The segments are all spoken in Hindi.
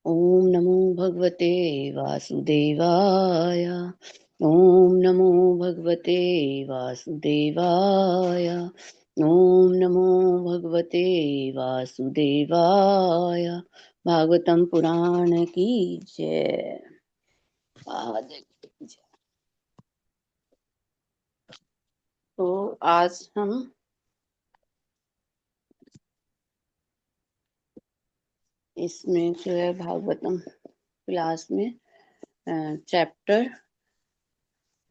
ओम नमो भगवते वासुदेवाय। ओम नमो भगवते वासुदेवाय। ओम नमो भगवते वासुदेवाय। भागवतम पुराण की जय। आदि की जय। तो आज हम इसमें जो है भागवतम क्लास में चैप्टर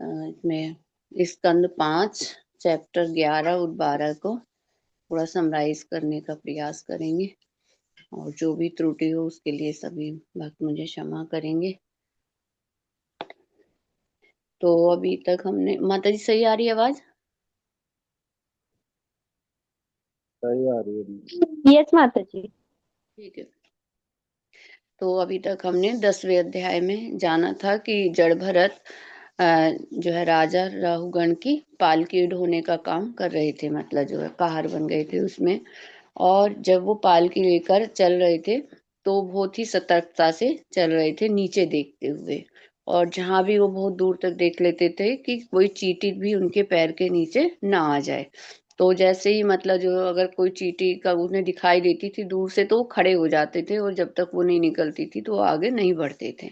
इसमें स्कंद 5 चैप्टर 11 और 12 को थोड़ा समराइज करने का प्रयास करेंगे, और जो भी त्रुटि हो उसके लिए सभी भक्त मुझे क्षमा करेंगे। तो अभी तक हमने, माता जी सही आ रही है आवाज? सही आ रही है। यस माता जी। ठीक है। तो अभी तक हमने 10वें अध्याय में जाना था कि जड़ भरत जो है राजा राहुगण की पालकी ढोने का काम कर रहे थे, मतलब जो है पहाड़ बन गए थे उसमें। और जब वो पालकी लेकर चल रहे थे तो बहुत ही सतर्कता से चल रहे थे, नीचे देखते हुए। और जहां भी वो बहुत दूर तक देख लेते थे कि कोई चींटी भी उनके पैर के नीचे ना आ जाए। तो जैसे ही मतलब जो अगर कोई चींटी का उन्हें दिखाई देती थी दूर से तो वो खड़े हो जाते थे, और जब तक वो नहीं निकलती थी तो वो आगे नहीं बढ़ते थे।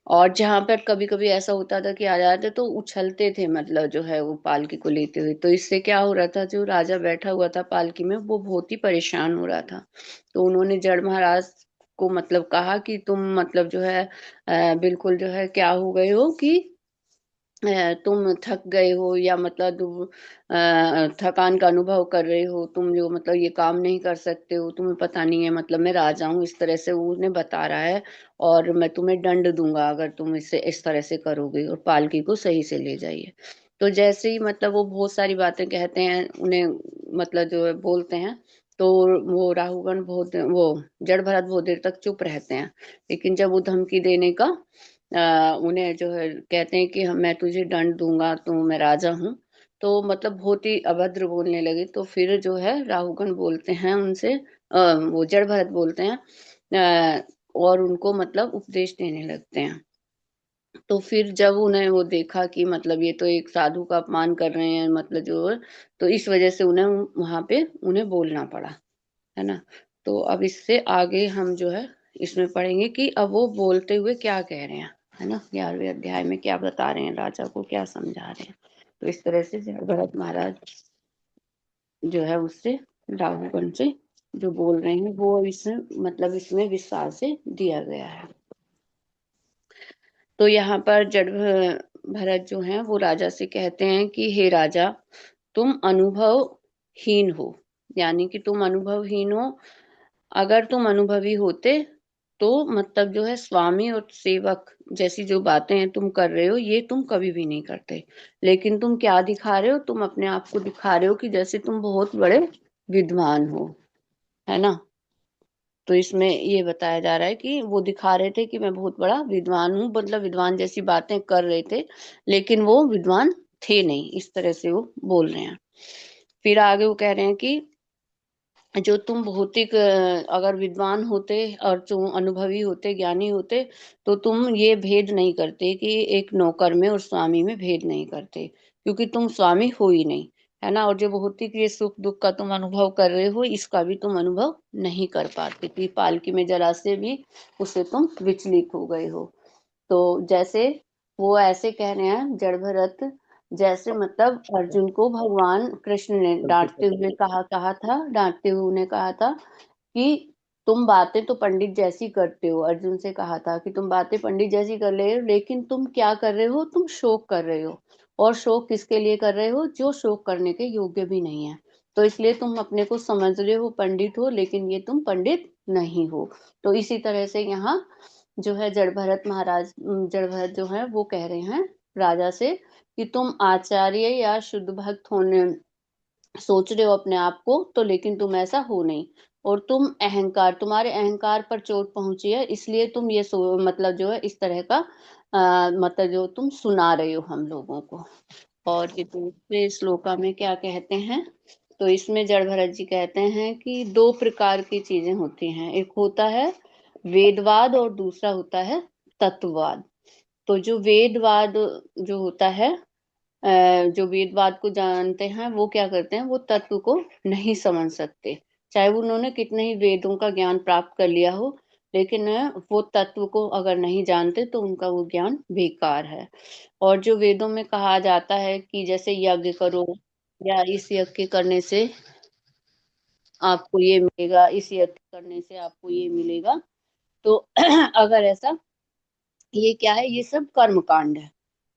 और जहां पर कभी कभी ऐसा होता था कि आ जाते तो उछलते थे, मतलब जो है वो पालकी को लेते हुए। तो इससे क्या हो रहा था, जो राजा बैठा हुआ था पालकी में वो बहुत ही परेशान हो रहा था। तो उन्होंने जड़ महाराज को मतलब कहा कि तुम मतलब जो है बिल्कुल जो है क्या हो गए हो कि तुम थक गए हो, या मतलब तुम थकान का अनुभव कर रहे हो, तुम जो मतलब ये काम नहीं कर सकते हो, तुम्हें पता नहीं है मतलब मैं राजा हूँ, इस तरह से वो उन्हें बता रहा है। और मैं तुम्हें दंड दूंगा अगर तुम इसे इस तरह से करोगे, और पालकी को सही से ले जाइए। तो जैसे ही मतलब वो बहुत सारी बातें कहते हैं उन्हें, मतलब जो है बोलते हैं, तो वो राहुगण बहुत वो जड़ भरत बहुत देर तक चुप रहते हैं। लेकिन जब वो धमकी देने का उन्हें जो है कहते हैं कि मैं तुझे दंड दूंगा, तो मैं राजा हूँ, तो मतलब बहुत ही अभद्र बोलने लगे। तो फिर जो है राहुगण बोलते हैं उनसे, वो जड़ भरत बोलते हैं और उनको मतलब उपदेश देने लगते हैं। तो फिर जब उन्हें वो देखा कि मतलब ये तो एक साधु का अपमान कर रहे हैं, मतलब जो है, तो इस वजह से उन्हें वहां पे उन्हें बोलना पड़ा, है ना। तो अब इससे आगे हम जो है इसमें पढ़ेंगे कि अब वो बोलते हुए क्या कह रहे हैं, है ना। 11वें अध्याय में क्या बता रहे हैं, राजा को क्या समझा रहे हैं। तो इस तरह से भरत महाराज जो है उससे राहुगण से जो बोल रहे हैं वो इसमें मतलब इसमें विस्तार से दिया गया है। तो यहाँ पर जड़ भरत जो है वो राजा से कहते हैं कि हे राजा, तुम अनुभवहीन हो, यानी कि तुम अनुभवहीन हो। अगर तुम अनुभवी होते तो मतलब जो है स्वामी और सेवक जैसी जो बातें हैं तुम कर रहे हो ये तुम कभी भी नहीं करते। लेकिन तुम क्या दिखा रहे हो, तुम अपने आप को दिखा रहे हो कि जैसे तुम बहुत बड़े विद्वान हो, है ना। तो इसमें ये बताया जा रहा है कि वो दिखा रहे थे कि मैं बहुत बड़ा विद्वान हूँ, मतलब विद्वान जैसी बातें कर रहे थे, लेकिन वो विद्वान थे नहीं, इस तरह से वो बोल रहे हैं। फिर आगे वो कह रहे हैं कि जो तुम भौतिक अगर विद्वान होते और तुम अनुभवी होते, ज्ञानी होते, तो तुम ये भेद नहीं करते कि एक नौकर में और स्वामी में भेद नहीं करते, क्योंकि तुम स्वामी हो ही नहीं, है ना। और जो भौतिक ये सुख दुख का तुम अनुभव कर रहे हो इसका भी तुम अनुभव नहीं कर पाते, कि पालकी में जरा से भी उससे तुम विचलित हो गए हो। तो जैसे वो ऐसे कह रहे हैं जड़ भरत, जैसे मतलब अर्जुन को भगवान कृष्ण ने डांटते हुए कहा था, डांटते हुए उन्हें कहा था कि तुम बातें तो पंडित जैसी करते हो, अर्जुन से कहा था कि तुम बातें पंडित जैसी कर रहे हो, लेकिन तुम क्या कर रहे हो, तुम शोक कर रहे हो। और शोक किसके लिए कर रहे हो, जो शोक करने के योग्य भी नहीं है। तो इसलिए तुम अपने को समझ रहे हो पंडित हो, लेकिन ये तुम पंडित नहीं हो। तो इसी तरह से यहाँ जो है जड़ भरत महाराज, जड़ भरत जो है वो कह रहे हैं राजा से कि तुम आचार्य या शुद्ध भक्त होने सोच रहे हो अपने आप को, तो लेकिन तुम ऐसा हो नहीं। और तुम अहंकार, तुम्हारे अहंकार पर चोट पहुंची है, इसलिए तुम ये मतलब जो है इस तरह का मतलब जो तुम सुना रहे हो हम लोगों को। और ये दूसरे श्लोका में क्या कहते हैं, तो इसमें जड़ भरत जी कहते हैं कि दो प्रकार की चीजें होती हैं, एक होता है वेदवाद और दूसरा होता है तत्ववाद। तो जो वेदवाद जो होता है, जो वेदवाद को जानते हैं वो क्या करते हैं, वो तत्व को नहीं समझ सकते, चाहे वो उन्होंने कितने ही वेदों का ज्ञान प्राप्त कर लिया हो, लेकिन वो तत्व को अगर नहीं जानते तो उनका वो ज्ञान बेकार है। और जो वेदों में कहा जाता है कि जैसे यज्ञ करो, या इस यज्ञ करने से आपको ये मिलेगा, इस यज्ञ करने से आपको ये मिलेगा, तो अगर ऐसा, ये क्या है, ये सब कर्म कांड है।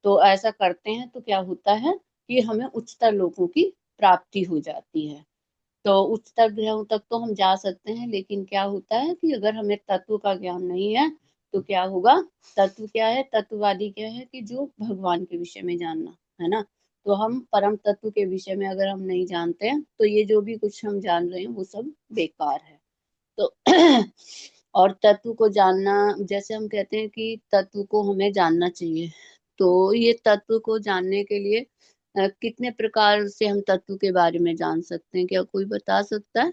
तो ऐसा करते हैं तो क्या होता है कि हमें उच्चतर लोगों की प्राप्ति हो जाती है। तो उच्चतर ग्रहों तक तो हम जा सकते हैं, लेकिन क्या होता है कि अगर हमें तत्व का ज्ञान नहीं है तो क्या होगा। तत्व क्या है, तत्ववादी क्या है कि जो भगवान के विषय में जानना है ना। तो हम परम तत्व के विषय में अगर हम नहीं जानते हैं तो ये जो भी कुछ हम जान रहे हैं वो सब बेकार है। तो और तत्व को जानना, जैसे हम कहते हैं कि तत्व को हमें जानना चाहिए, तो ये तत्व को जानने के लिए कितने प्रकार से हम तत्व के बारे में जान सकते हैं, क्या कोई बता सकता है?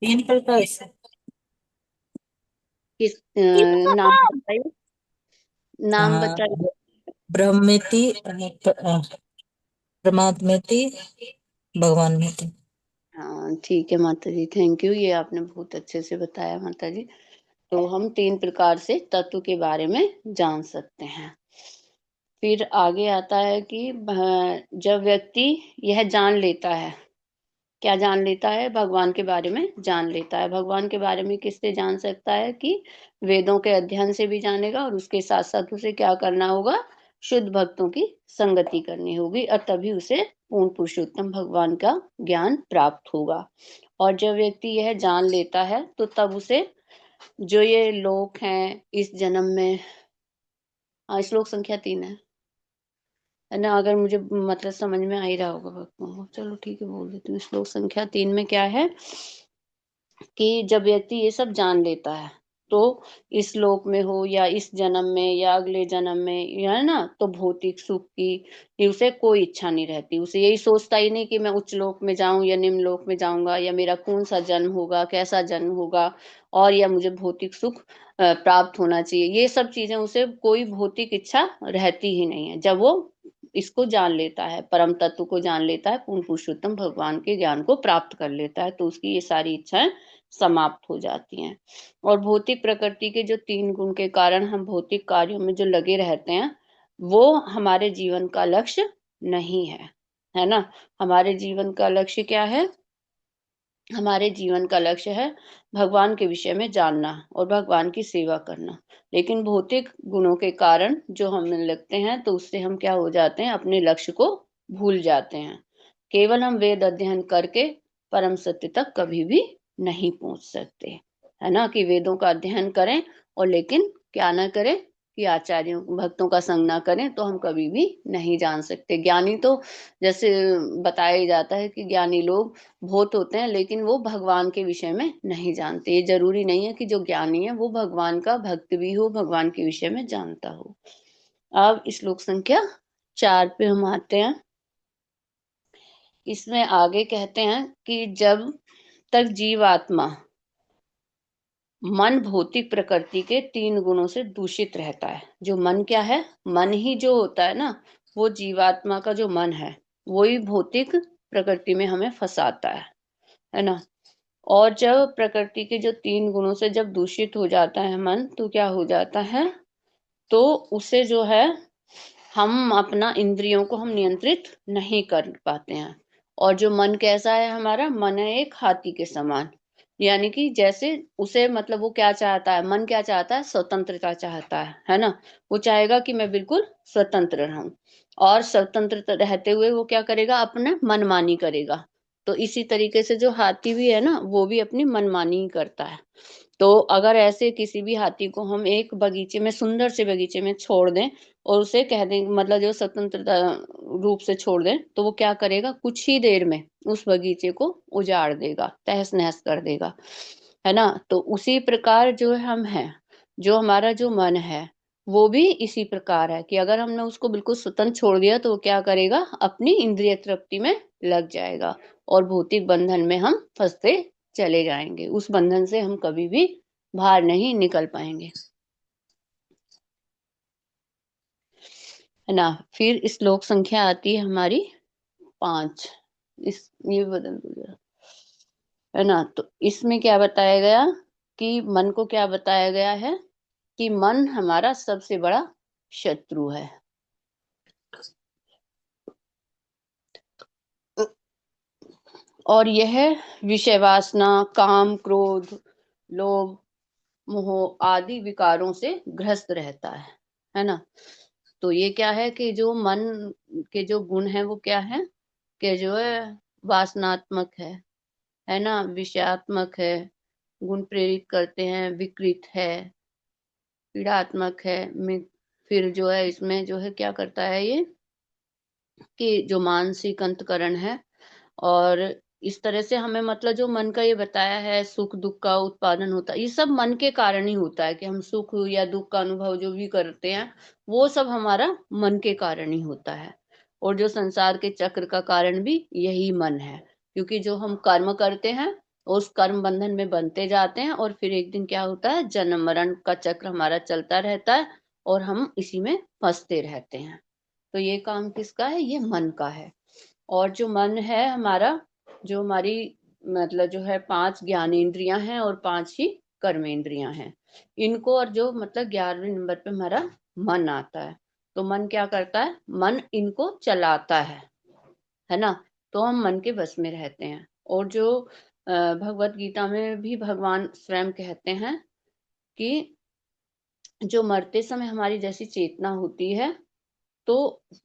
3 प्रकार से। किस नाम बताइए, नाम हाँ, बताइए। ब्रह्मेति, परमात्मेति, भगवान में थे। हाँ ठीक है माता जी, थैंक यू, ये आपने बहुत अच्छे से बताया माता जी। तो हम 3 प्रकार से तत्व के बारे में जान सकते हैं। फिर आगे आता है कि जब व्यक्ति यह जान लेता है, क्या जान लेता है, भगवान के बारे में जान लेता है। भगवान के बारे में किससे जान सकता है कि वेदों के अध्ययन से भी जानेगा, और उसके साथ साथ उसे क्या करना होगा, शुद्ध भक्तों की संगति करनी होगी, और तभी उसे पूर्ण पुरुषोत्तम भगवान का ज्ञान प्राप्त होगा। और जब व्यक्ति यह जान लेता है तो तब उसे जो ये लोक हैं इस जन्म में, श्लोक संख्या 3 है ना, अगर मुझे मतलब समझ में आ ही रहा होगा भक्तों को, चलो ठीक है बोल देती हूँ। श्लोक संख्या 3 में क्या है कि जब व्यक्ति ये सब जान लेता है तो इस लोक में हो या इस जन्म में या अगले जन्म में, या है ना, तो भौतिक सुख की ये उसे कोई इच्छा नहीं रहती। उसे यही सोचता ही नहीं कि मैं उच्च लोक में जाऊं या निम्न लोक में जाऊंगा, या मेरा कौन सा जन्म होगा, कैसा जन्म होगा, और या मुझे भौतिक सुख प्राप्त होना चाहिए, ये सब चीजें उसे कोई भौतिक इच्छा रहती ही नहीं है। जब वो इसको जान लेता है, परम तत्व को जान लेता है, पूर्ण पुरुषोत्तम भगवान के ज्ञान को प्राप्त कर लेता है, तो उसकी ये सारी इच्छाएं समाप्त हो जाती हैं। और भौतिक प्रकृति के जो 3 गुण के कारण हम भौतिक कार्यों में जो लगे रहते हैं, वो हमारे जीवन का लक्ष्य नहीं है ना। हमारे जीवन का लक्ष्य क्या है, हमारे जीवन का लक्ष्य है भगवान के विषय में जानना और भगवान की सेवा करना। लेकिन भौतिक गुणों के कारण जो हमें लगते हैं, तो उससे हम क्या हो जाते हैं, अपने लक्ष्य को भूल जाते हैं। केवल हम वेद अध्ययन करके परम सत्य तक कभी भी नहीं पहुंच सकते, है ना, कि वेदों का अध्ययन करें और लेकिन क्या ना करें, कि आचार्यों भक्तों का संग ना करें, तो हम कभी भी नहीं जान सकते। ज्ञानी तो जैसे बताया जाता है कि ज्ञानी लोग बहुत होते हैं, लेकिन वो भगवान के विषय में नहीं जानते। ये जरूरी नहीं है कि जो ज्ञानी है वो भगवान का भक्त भी हो, भगवान के विषय में जानता हो। अब श्लोक संख्या 4 पे हम आते हैं। इसमें आगे कहते हैं कि जब तक जीवात्मा मन भौतिक प्रकृति के 3 गुणों से दूषित रहता है, जो मन क्या है, मन ही जो होता है ना, वो जीवात्मा का जो मन है वही भौतिक प्रकृति में हमें फंसाता है ना। और जब प्रकृति के जो 3 गुणों से जब दूषित हो जाता है मन, तो क्या हो जाता है, तो उसे जो है, हम अपना इंद्रियों को हम नियंत्रित नहीं कर पाते हैं। और जो मन कैसा है, हमारा मन है एक हाथी के समान, यानी कि जैसे उसे मतलब वो क्या चाहता है, मन क्या चाहता है, स्वतंत्रता चाहता है ना। वो चाहेगा कि मैं बिल्कुल स्वतंत्र रहूं, और स्वतंत्र रहते हुए वो क्या करेगा, अपने मनमानी करेगा। तो इसी तरीके से जो हाथी भी है ना, वो भी अपनी मनमानी ही करता है। तो अगर ऐसे किसी भी हाथी को हम एक बगीचे में, सुंदर से बगीचे में छोड़ दें, और उसे कह दें, मतलब जो स्वतंत्रता रूप से छोड़ दें, तो वो क्या करेगा, कुछ ही देर में उस बगीचे को उजाड़ देगा, तहस नहस कर देगा, है ना। तो उसी प्रकार जो हम हैं, जो हमारा जो मन है, वो भी इसी प्रकार है कि अगर हमने उसको बिल्कुल स्वतंत्र छोड़ दिया तो वो क्या करेगा, अपनी इंद्रिय तृप्ति में लग जाएगा और भौतिक बंधन में हम फंसते चले जाएंगे। उस बंधन से हम कभी भी बाहर नहीं निकल पाएंगे, है ना। फिर श्लोक संख्या आती है हमारी 5। ये बदल दो जरा, है ना। तो इसमें क्या बताया गया कि मन को क्या बताया गया है कि मन हमारा सबसे बड़ा शत्रु है। और यह विषय वासना, काम, क्रोध, लोभ, मोह आदि विकारों से ग्रस्त रहता है ना। तो ये क्या है कि जो मन के जो गुण है वो क्या है कि जो है वासनात्मक है ना, विषयात्मक है, गुण प्रेरित करते हैं, विकृत है, पीड़ात्मक है। फिर जो है इसमें जो है क्या करता है ये कि जो मानसिक अंतकरण है, और इस तरह से हमें मतलब जो मन का ये बताया है सुख दुख का उत्पादन होता है, ये सब मन के कारण ही होता है कि हम सुख या दुख का अनुभव जो भी करते हैं वो सब हमारा मन के कारण ही होता है। और जो संसार के चक्र का कारण भी यही मन है, क्योंकि जो हम कर्म करते हैं उस कर्म बंधन में बनते जाते हैं और फिर एक दिन क्या होता है, जन्म मरण का चक्र हमारा चलता रहता है और हम इसी में फंसते रहते हैं। तो ये काम किसका है, ये मन का है। और जो मन है हमारा, जो हमारी मतलब जो है 5 ज्ञानेंद्रियां हैं और 5 ही कर्मेंद्रियां हैं, इनको, और जो मतलब 11वें नंबर पे हमारा मन आता है। तो मन क्या करता है, मन इनको चलाता है ना। तो हम मन के बस में रहते हैं। और जो भगवत गीता में भी भगवान स्वयं कहते हैं कि जो मरते समय हमारी जैसी चेतना होती है तो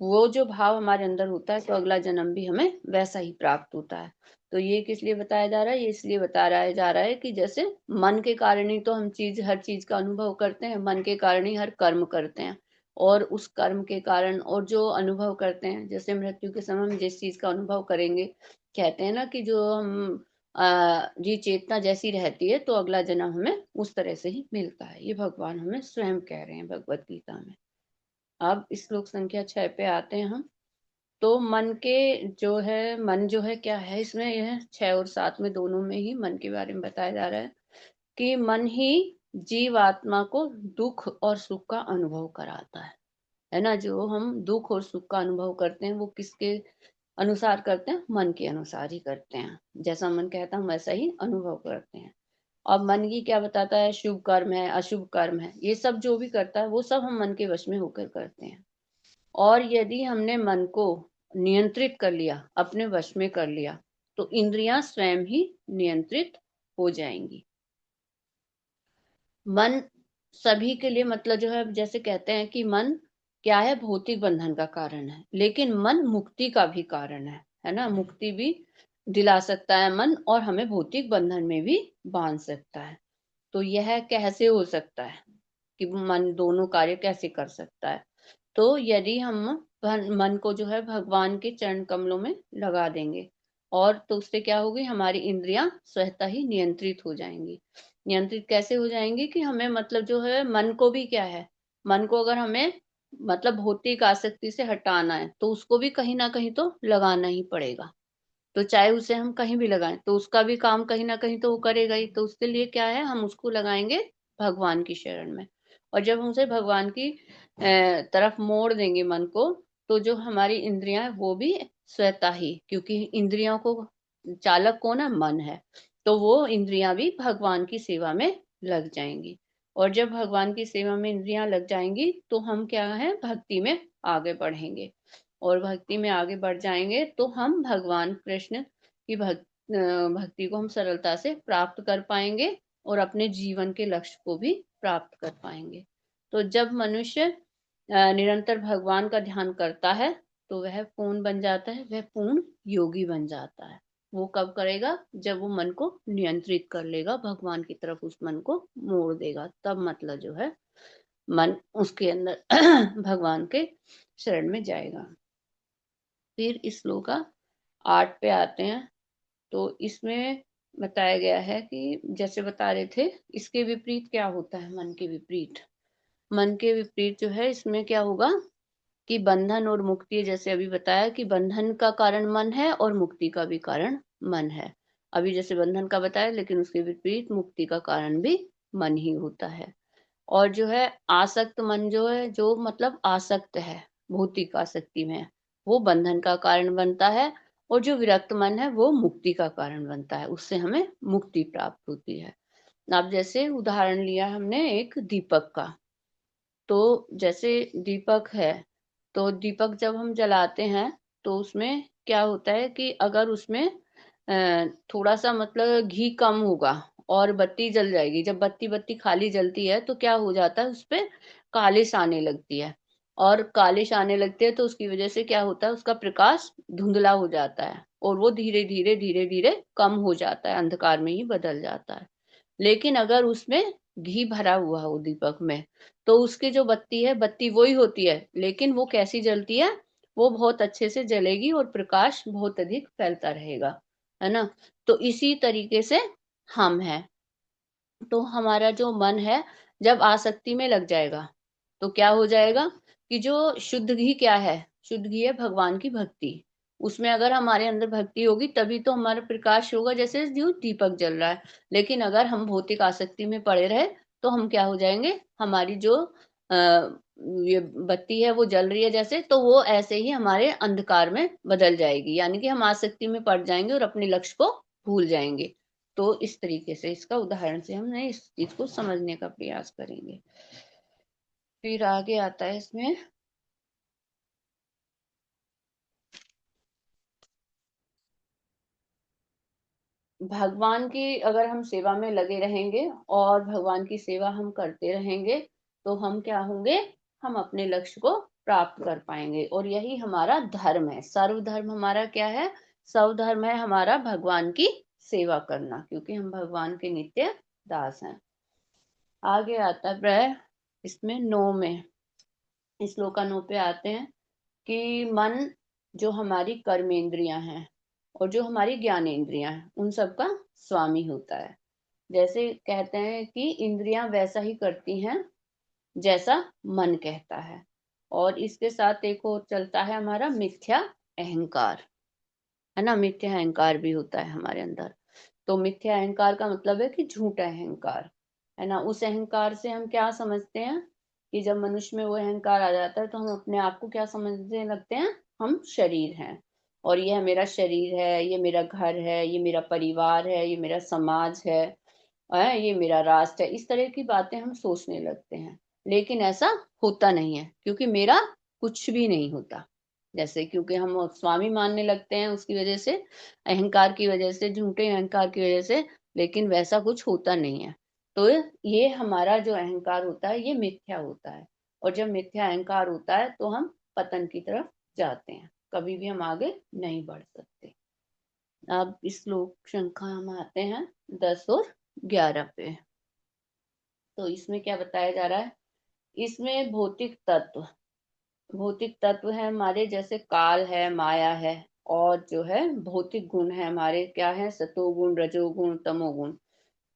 वो जो भाव हमारे अंदर होता है तो अगला जन्म भी हमें वैसा ही प्राप्त होता है। तो ये किस लिए बताया जा रहा है, ये इसलिए बताया जा रहा है कि जैसे मन के कारण ही तो हम हर चीज का अनुभव करते हैं, मन के कारण ही हर कर्म करते हैं, और उस कर्म के कारण और जो अनुभव करते हैं, जैसे मृत्यु के समय हम जिस चीज का अनुभव करेंगे, कहते हैं ना कि जो हम जी चेतना जैसी रहती है तो अगला जन्म हमें उस तरह से ही मिलता है। ये भगवान हमें स्वयं कह रहे हैं भगवत गीता में। अब श्लोक संख्या 6 पे आते हैं हम। तो मन के जो है, मन जो है क्या है, इसमें यह 6 और 7 में दोनों में ही मन के बारे में बताया जा रहा है कि मन ही जीवात्मा को दुख और सुख का अनुभव कराता है ना। जो हम दुख और सुख का अनुभव करते हैं वो किसके अनुसार करते हैं, मन के अनुसार ही करते हैं। जैसा मन कहता है हम वैसा ही अनुभव करते हैं। अब मन ही क्या बताता है, शुभ कर्म है, अशुभ कर्म है, ये सब जो भी करता है वो सब हम मन के वश में होकर करते हैं। और यदि हमने मन को नियंत्रित कर लिया, अपने वश में कर लिया, तो इंद्रियां स्वयं ही नियंत्रित हो जाएंगी। मन सभी के लिए मतलब जो है, जैसे कहते हैं कि मन क्या है, भौतिक बंधन का कारण है, लेकिन मन मुक्ति का भी कारण है ना। मुक्ति भी दिला सकता है मन, और हमें भौतिक बंधन में भी बांध सकता है। तो यह कैसे हो सकता है कि मन दोनों कार्य कैसे कर सकता है। तो यदि हम मन को जो है भगवान के चरण कमलों में लगा देंगे, और तो उससे क्या होगी, हमारी इंद्रियां स्वतः ही नियंत्रित हो जाएंगी। नियंत्रित कैसे हो जाएंगी कि हमें मतलब जो है मन को भी क्या है, मन को अगर हमें मतलब भौतिक आसक्ति से हटाना है तो उसको भी कहीं ना कहीं तो लगाना ही पड़ेगा। तो चाहे उसे हम कहीं भी लगाएं तो उसका भी काम कहीं ना कहीं तो वो करेगा ही। तो उसके लिए क्या है, हम उसको लगाएंगे भगवान की शरण में। और जब हम उसे भगवान की तरफ मोड़ देंगे मन को, तो जो हमारी इंद्रियां हैं वो भी स्वतः ही, क्योंकि इंद्रियों को चालक कौन है, मन है, तो वो इंद्रियां भी भगवान की सेवा में लग जाएंगी। और जब भगवान की सेवा में इंद्रियां लग जाएंगी तो हम क्या है, भक्ति में आगे बढ़ेंगे। और भक्ति में आगे बढ़ जाएंगे तो हम भगवान कृष्ण की भक्ति को हम सरलता से प्राप्त कर पाएंगे और अपने जीवन के लक्ष्य को भी प्राप्त कर पाएंगे। तो जब मनुष्य निरंतर भगवान का ध्यान करता है तो वह कौन बन जाता है, वह पूर्ण योगी बन जाता है। वो कब करेगा, जब वो मन को नियंत्रित कर लेगा, भगवान की तरफ उस मन को मोड़ देगा, तब मतलब जो है मन उसके अंदर भगवान के शरण में जाएगा। फिर इस श्लोक का 8 पे आते हैं। तो इसमें बताया गया है कि जैसे बता रहे थे, इसके विपरीत क्या होता है, मन के विपरीत। मन के विपरीत जो है इसमें क्या होगा कि बंधन और मुक्ति, जैसे अभी बताया कि बंधन का कारण मन है और मुक्ति का भी कारण मन है। अभी जैसे बंधन का बताया, लेकिन उसके विपरीत मुक्ति का कारण भी मन ही होता है। और जो है आसक्त मन जो है, जो मतलब आसक्त है, भौतिक आसक्ति में, वो बंधन का कारण बनता है। और जो विरक्त मन है वो मुक्ति का कारण बनता है, उससे हमें मुक्ति प्राप्त होती है। अब जैसे उदाहरण लिया हमने एक दीपक का, तो जैसे दीपक है, तो दीपक जब हम जलाते हैं तो उसमें क्या होता है कि अगर उसमें थोड़ा सा मतलब घी कम होगा और बत्ती जल जाएगी, जब बत्ती बत्ती खाली जलती है तो क्या हो जाता है, उसपे कालिश आने लगती है। और कालिश आने लगती है तो उसकी वजह से क्या होता है, उसका प्रकाश धुंधला हो जाता है और वो धीरे धीरे धीरे धीरे कम हो जाता है, अंधकार में ही बदल जाता है। लेकिन अगर उसमें घी भरा हुआ हो दीपक में, तो उसकी जो बत्ती है, बत्ती वही होती है, लेकिन वो कैसी जलती है, वो बहुत अच्छे से जलेगी और प्रकाश बहुत अधिक फैलता रहेगा, है ना। तो इसी तरीके से हम हैं। तो हमारा जो मन है जब आसक्ति में लग जाएगा तो क्या हो जाएगा कि जो शुद्ध घी क्या है, शुद्ध घी है भगवान की भक्ति। उसमें अगर हमारे अंदर भक्ति होगी तभी तो हमारा प्रकाश होगा, जैसे जो दीपक जल रहा है। लेकिन अगर हम भौतिक आसक्ति में पड़े रहे तो हम क्या हो जाएंगे, हमारी जो ये बत्ती है वो जल रही है जैसे, तो वो ऐसे ही हमारे अंधकार में बदल जाएगी, यानी कि हम आसक्ति में पड़ जाएंगे और अपने लक्ष्य को भूल जाएंगे। तो इस तरीके से इसका उदाहरण से हमने इस चीज को समझने का प्रयास करेंगे। फिर आगे आता है इसमें, भगवान की अगर हम सेवा में लगे रहेंगे और भगवान की सेवा हम करते रहेंगे तो हम क्या होंगे, हम अपने लक्ष्य को प्राप्त कर पाएंगे। और यही हमारा धर्म है, सर्वधर्म हमारा क्या है, सर्वधर्म है हमारा भगवान की सेवा करना, क्योंकि हम भगवान के नित्य दास हैं। आगे आता है इसमें 9 में, इस श्लोका 9 पे आते हैं कि मन जो हमारी कर्मेंद्रियां हैं और जो हमारी ज्ञानेंद्रियां हैं उन सब का स्वामी होता है। जैसे कहते हैं कि इंद्रियां वैसा ही करती हैं जैसा मन कहता है। और इसके साथ एक और चलता है हमारा मिथ्या अहंकार, है ना। मिथ्या अहंकार भी होता है हमारे अंदर। तो मिथ्या अहंकार का मतलब है कि झूठा अहंकार, है ना। उस अहंकार से हम क्या समझते हैं कि जब मनुष्य में वो अहंकार आ जाता है तो हम अपने आप को क्या समझने लगते हैं, हम शरीर हैं और ये मेरा शरीर है, ये मेरा घर है, ये मेरा परिवार है, ये मेरा समाज है, ये मेरा राष्ट्र है। इस तरह की बातें हम सोचने लगते हैं, लेकिन ऐसा होता नहीं है, क्योंकि मेरा कुछ भी नहीं होता। जैसे क्योंकि हम स्वामी मानने लगते हैं उसकी वजह से, अहंकार की वजह से, झूठे अहंकार की वजह से, लेकिन वैसा कुछ होता नहीं है। तो ये हमारा जो अहंकार होता है ये मिथ्या होता है। और जब मिथ्या अहंकार होता है तो हम पतन की तरफ जाते हैं, कभी भी हम आगे नहीं बढ़ सकते। अब इस श्लोक संख्या हम आते हैं 10 और 11 पे। तो इसमें क्या बताया जा रहा है, इसमें भौतिक तत्व है हमारे, जैसे काल है, माया है, और जो है भौतिक गुण है हमारे, क्या है, सतोगुण, रजोगुण, तमोगुण।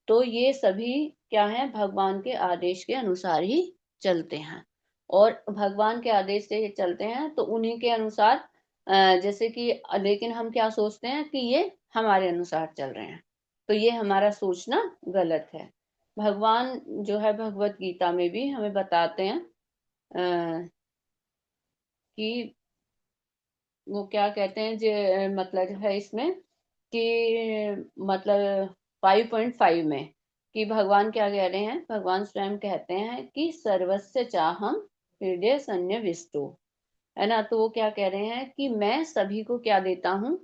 तो ये सभी क्या है, भगवान के आदेश के अनुसार ही चलते हैं। और भगवान के आदेश से ये चलते हैं तो उन्हीं के अनुसार जैसे कि, लेकिन हम क्या सोचते हैं कि ये हमारे अनुसार चल रहे हैं, तो ये हमारा सोचना गलत है। भगवान जो है भगवत गीता में भी हमें बताते हैं कि वो क्या कहते हैं, जो मतलब है इसमें कि मतलब 5.5 में, कि भगवान क्या कह रहे हैं, भगवान स्वयं कहते हैं कि सर्वस्य चाहम हृदय सन्निविष्टो, है ना। तो वो क्या कह रहे हैं कि मैं सभी को क्या देता हूँ,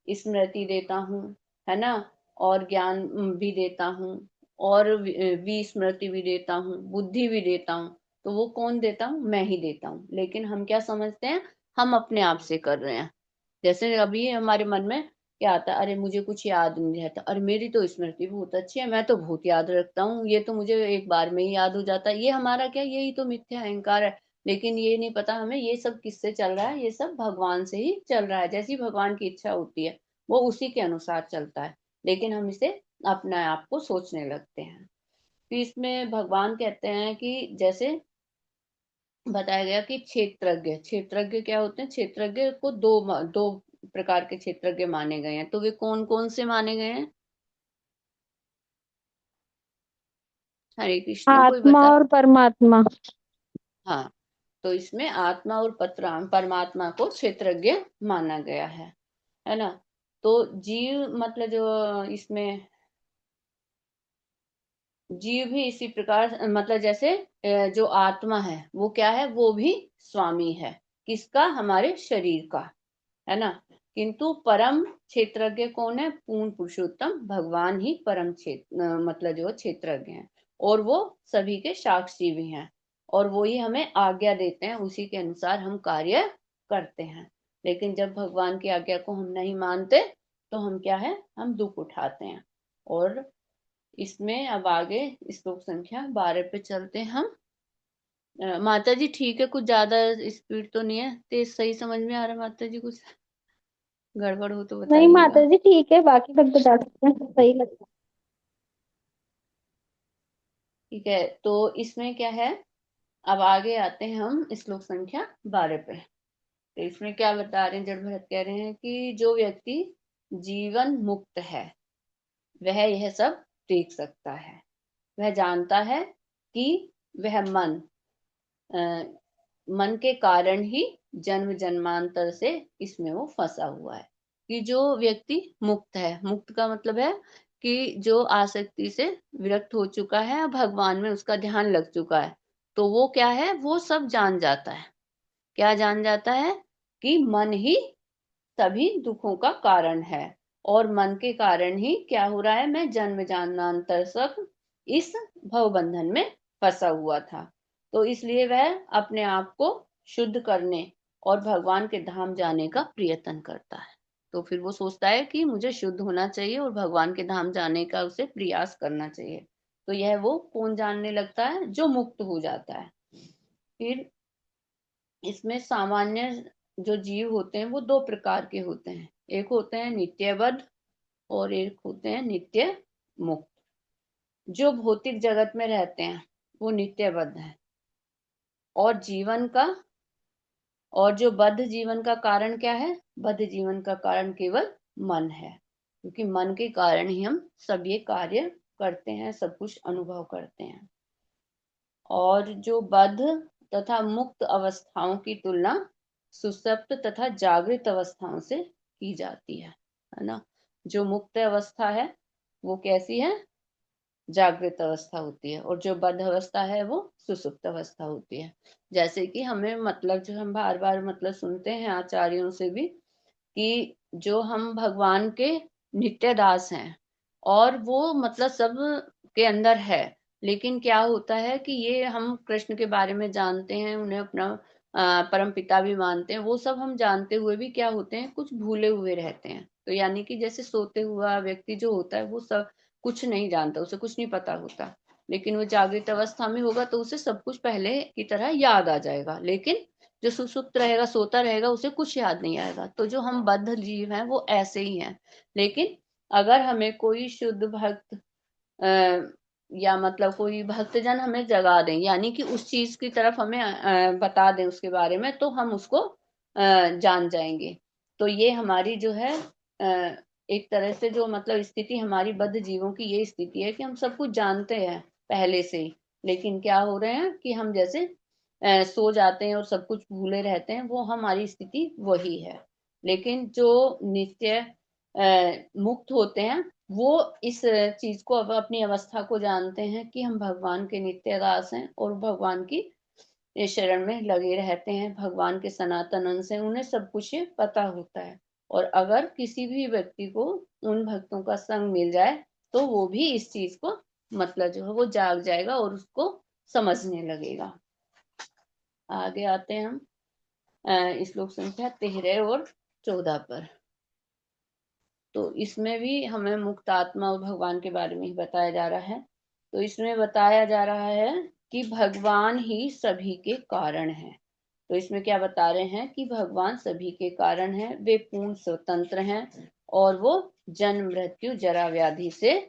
स्मृति देता हूँ, है ना, और ज्ञान भी देता हूँ, और विस्मृति भी देता हूँ, बुद्धि भी देता हूँ। तो वो कौन देता हूँ, मैं ही देता हूँ। लेकिन हम क्या समझते हैं, हम अपने आप से कर रहे हैं। जैसे अभी हमारे मन में क्या आता है, अरे मुझे कुछ याद नहीं रहता, अरे मेरी तो स्मृति बहुत अच्छी है, मैं तो बहुत याद रखता हूँ, ये तो मुझे एक बार में ही याद हो जाता है। ये हमारा क्या, यही तो मिथ्या अहंकार है। लेकिन ये नहीं पता हमें ये सब किससे चल रहा है, ये सब भगवान से ही चल रहा है। जैसी भगवान की इच्छा होती है वो उसी के अनुसार चलता है, लेकिन हम इसे अपने आप को सोचने लगते हैं। फिर इसमें भगवान कहते हैं कि जैसे बताया गया कि क्षेत्रज्ञ, क्षेत्रज्ञ क्या होते हैं, क्षेत्रज्ञ को दो प्रकार के क्षेत्रज्ञ माने गए हैं। तो वे कौन कौन से माने गए हैं? हरे कृष्ण, कोई आत्मा बता। और परमात्मा। हाँ, तो इसमें आत्मा और परमात्मा को क्षेत्रज्ञ माना गया है ना। तो जीव मतलब जो इसमें जीव भी इसी प्रकार मतलब जैसे जो आत्मा है वो क्या है, वो भी स्वामी है। किसका? हमारे शरीर का, है ना। किंतु परम क्षेत्रज्ञ कौन है? पूर्ण पुरुषोत्तम भगवान ही परम क्षेत्र मतलब जो क्षेत्रज्ञ हैं। और वो सभी के साक्षी भी हैं, और वो ही हमें आज्ञा देते हैं, उसी के अनुसार हम कार्य करते हैं। लेकिन जब भगवान की आज्ञा को हम नहीं मानते तो हम क्या है, हम दुख उठाते हैं। और इसमें अब आगे श्लोक संख्या 12 पे चलते हैं हम। माता जी ठीक है, कुछ ज्यादा स्पीड तो नहीं है, तेज सही समझ में आ रहा है माता जी? कुछ गड़बड़ हो तो नहीं बताइएगा। माता जी ठीक है, बाकी तक बता सकते हैं, सही लगता ठीक है, तो इसमें क्या है, अब आगे आते हैं हम श्लोक संख्या 12 पे। तो इसमें क्या बता रहे हैं, जड़ भरत कह रहे हैं कि जो व्यक्ति जीवन मुक्त है वह यह सब देख सकता है। वह जानता है कि वह अ, मन के कारण ही जन्म जन्मांतर से इसमें वो फंसा हुआ है। कि जो व्यक्ति मुक्त है, मुक्त का मतलब है कि जो आसक्ति से विरक्त हो चुका है, भगवान में उसका ध्यान लग चुका है, तो वो क्या है, वो सब जान जाता है। क्या जान जाता है? कि मन ही सभी दुखों का कारण है, और मन के कारण ही क्या हो रहा है, मैं जन्म जन्मांतर तक इस भव बंधन में फंसा हुआ था। तो इसलिए वह अपने आप को शुद्ध करने और भगवान के धाम जाने का प्रयत्न करता है। तो फिर वो सोचता है कि मुझे शुद्ध होना चाहिए और भगवान के धाम जाने का उसे प्रयास करना चाहिए। तो यह वो कौन जानने लगता है? जो मुक्त हो जाता है। फिर इसमें सामान्य जो जीव होते हैं वो दो प्रकार के होते हैं। एक होते हैं नित्यबद्ध और एक होते हैं नित्य मुक्त। जो भौतिक जगत में रहते हैं वो नित्यबद्ध है, और जीवन का और जो बद्ध जीवन का कारण क्या है? बद्ध जीवन का कारण केवल मन है, क्योंकि मन के कारण ही हम सब ये कार्य करते हैं, सब कुछ अनुभव करते हैं। और जो बद्ध तथा मुक्त अवस्थाओं की तुलना सुषुप्त तथा जागृत अवस्थाओं से की जाती है ना। जो मुक्त अवस्था है वो कैसी है? जागृत अवस्था होती है, और जो बद्ध अवस्था है वो सुषुप्त अवस्था होती है। जैसे कि हमें मतलब जो हम बार बार मतलब सुनते हैं आचार्यों से भी, कि जो हम भगवान के नित्य दास हैं, और वो मतलब सब के अंदर है। लेकिन क्या होता है कि ये हम कृष्ण के बारे में जानते हैं, उन्हें अपना परम पिता भी मानते हैं, वो सब हम जानते हुए भी क्या होते हैं, कुछ भूले हुए रहते हैं। तो यानी कि जैसे सोते हुआ व्यक्ति जो होता है वो सब कुछ नहीं जानता, उसे कुछ नहीं पता होता। लेकिन वो जागृत अवस्था में होगा तो उसे सब कुछ पहले की तरह याद आ जाएगा। लेकिन जो सुसुप्त रहेगा, सोता रहेगा, उसे कुछ याद नहीं आएगा। तो जो हम बद्ध जीव हैं वो ऐसे ही हैं। लेकिन अगर हमें कोई शुद्ध भक्त या मतलब कोई भक्तजन हमें जगा दें, यानी कि उस चीज की तरफ हमें बता दें उसके बारे में, तो हम उसको जान जाएंगे। तो ये हमारी जो है एक तरह से जो मतलब स्थिति हमारी बद्ध जीवों की ये स्थिति है कि हम सब कुछ जानते हैं पहले से ही, लेकिन क्या हो रहे हैं कि हम जैसे सो जाते हैं और सब कुछ भूले रहते हैं, वो हमारी स्थिति वही है। लेकिन जो नित्य मुक्त होते हैं वो इस चीज को, अब अपनी अवस्था को जानते हैं कि हम भगवान के नित्य दास हैं और भगवान की शरण में लगे रहते हैं, भगवान के सनातन अंश हैं, उन्हें सब कुछ ये पता होता है। और अगर किसी भी व्यक्ति को उन भक्तों का संग मिल जाए तो वो भी इस चीज को मतलब जो है वो जाग जाएगा और उसको समझने लगेगा। आगे आते हैं हम श्लोक संख्या 13 और 14 पर। तो इसमें भी हमें मुक्त आत्मा और भगवान के बारे में ही बताया जा रहा है। तो इसमें बताया जा रहा है कि भगवान ही सभी के कारण है। तो इसमें क्या बता रहे हैं कि भगवान सभी के कारण है, वे पूर्ण स्वतंत्र हैं, और वो जन्म मृत्यु जरा व्याधि से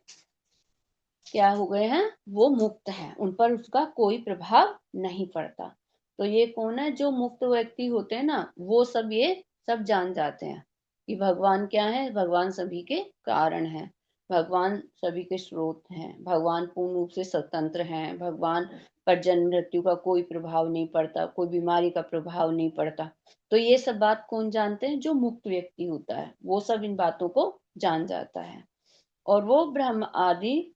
क्या हो गए हैं, वो मुक्त हैं, उन पर उसका कोई प्रभाव नहीं पड़ता। तो ये कौन है? जो मुक्त व्यक्ति होते हैं ना, वो सब ये सब जान जाते हैं कि भगवान क्या है। भगवान सभी के कारण है, भगवान सभी के स्रोत हैं, भगवान पूर्ण रूप से स्वतंत्र हैं, भगवान पर जन्म मृत्यु का कोई प्रभाव नहीं पड़ता, कोई बीमारी का प्रभाव नहीं पड़ता। तो ये सब बात कौन जानते हैं? जो मुक्त व्यक्ति होता है वो सब इन बातों को जान जाता है। और वो ब्रह्म आदि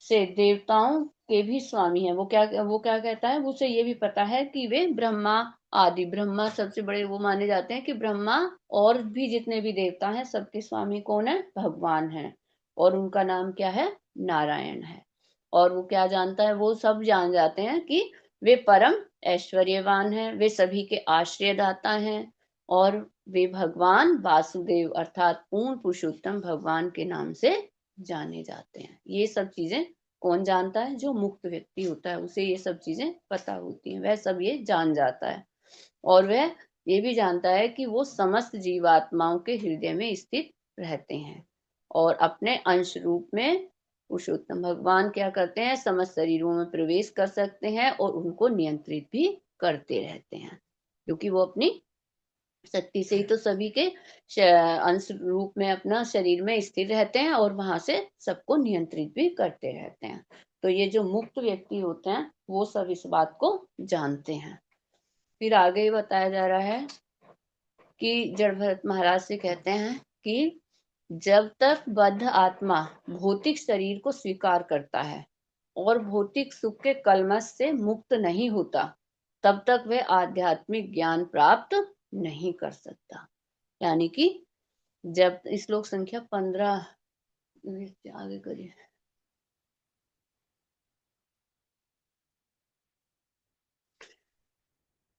से देवताओं के भी स्वामी है। वो क्या कहता है? उसे ये भी पता है कि वे ब्रह्मा आदि, ब्रह्मा सबसे बड़े वो माने जाते हैं कि ब्रह्मा और भी जितने भी देवता हैं सबके स्वामी कौन है? भगवान है। और उनका नाम क्या है? नारायण है। और वो क्या जानता है? वो सब जान जाते हैं कि वे परम ऐश्वर्यवान हैं, वे सभी के आश्रयदाता हैं, और वे भगवान वासुदेव अर्थात पूर्ण पुरुषोत्तम भगवान के नाम से जाने जाते हैं। ये सब चीजें कौन जानता है? जो मुक्त व्यक्ति होता है उसे ये सब चीजें पता होती हैं, वह सब ये जान जाता है। और वह ये भी जानता है कि वो समस्त जीवात्माओं के हृदय में स्थित रहते हैं, और अपने अंश रूप में पुरुषोत्तम भगवान क्या करते हैं? समस्त शरीरों में प्रवेश कर सकते हैं और उनको नियंत्रित भी करते रहते हैं, क्योंकि वो अपनी शक्ति से ही तो सभी के अंश रूप में अपना शरीर में स्थिर रहते हैं और वहां से सबको नियंत्रित भी करते रहते हैं। तो ये जो मुक्त व्यक्ति होते हैं वो सब इस बात को जानते हैं। फिर आगे बताया जा रहा है कि जड़ भरत महाराज से कहते हैं कि जब तक बद्ध आत्मा भौतिक शरीर को स्वीकार करता है और भौतिक सुख के कलमश से मुक्त नहीं होता, तब तक वह आध्यात्मिक ज्ञान प्राप्त नहीं कर सकता। यानी कि जब श्लोक संख्या 15 आगे करिए,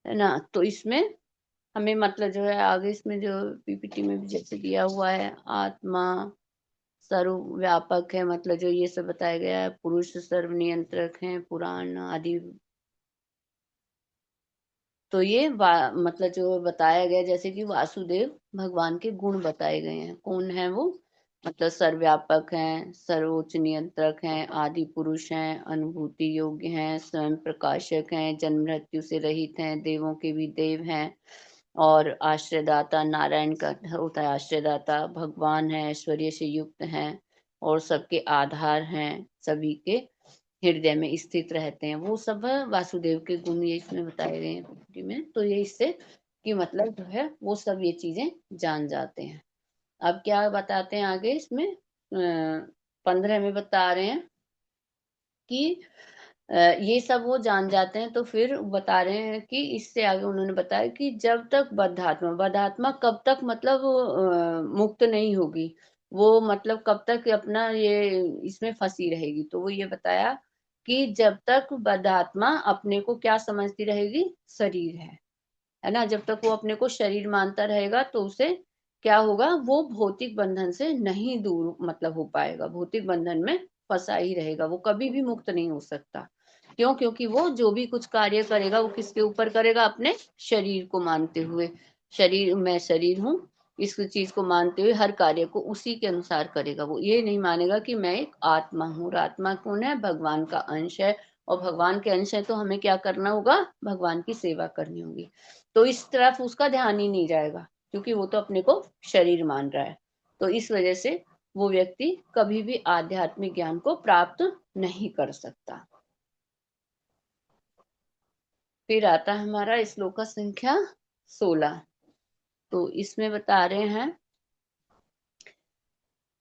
है ना। तो इसमें हमें मतलब जो है आगे इसमें जो पीपीटी में भी जैसे दिया हुआ है, आत्मा सर्वव्यापक है, मतलब जो ये सब बताया गया है, पुरुष सर्व नियंत्रक है, पुराण आदि। तो ये मतलब जो बताया गया जैसे कि वासुदेव भगवान के गुण बताए गए हैं। कौन है वो? मतलब सर्वव्यापक हैं, सर्वोच्च नियंत्रक हैं, आदि पुरुष हैं, अनुभूति योग्य हैं, स्वयं प्रकाशक हैं, जन्म मृत्यु से रहित हैं, देवों के भी देव हैं, और आश्रयदाता नारायण का होता है आश्रयदाता, भगवान है, ऐश्वर्य से युक्त हैं, और सबके आधार हैं, सभी के हृदय में स्थित रहते हैं। वो सब वासुदेव के गुण ये इसमें बताए गए हैं पुस्तक में। तो ये इससे कि मतलब जो है वो सब ये चीजें जान जाते हैं। अब क्या बताते हैं आगे इसमें 15 में बता रहे हैं कि ये सब वो जान जाते हैं। तो फिर बता रहे हैं कि इससे आगे उन्होंने बताया कि जब तक बद्धात्मा कब तक मतलब मुक्त नहीं होगी, वो मतलब कब तक अपना ये इसमें फंसी रहेगी। तो वो ये बताया कि जब तक बद्धात्मा अपने को क्या समझती रहेगी? शरीर है ना। जब तक वो अपने को शरीर मानता रहेगा तो उसे क्या होगा? वो भौतिक बंधन से नहीं दूर मतलब हो पाएगा, भौतिक बंधन में फंसा ही रहेगा, वो कभी भी मुक्त नहीं हो सकता। क्यों? क्योंकि वो जो भी कुछ कार्य करेगा वो किसके ऊपर करेगा? अपने शरीर को मानते हुए, शरीर मैं शरीर हूँ, इस चीज को मानते हुए हर कार्य को उसी के अनुसार करेगा। वो ये नहीं मानेगा कि मैं एक आत्मा हूँ। और आत्मा कौन है? भगवान का अंश है, और भगवान के अंश है तो हमें क्या करना होगा? भगवान की सेवा करनी होगी। तो इस तरफ उसका ध्यान ही नहीं जाएगा, क्योंकि वो तो अपने को शरीर मान रहा है। तो इस वजह से वो व्यक्ति कभी भी आध्यात्मिक ज्ञान को प्राप्त नहीं कर सकता। फिर आता है हमारा श्लोक संख्या 16। तो इसमें बता रहे हैं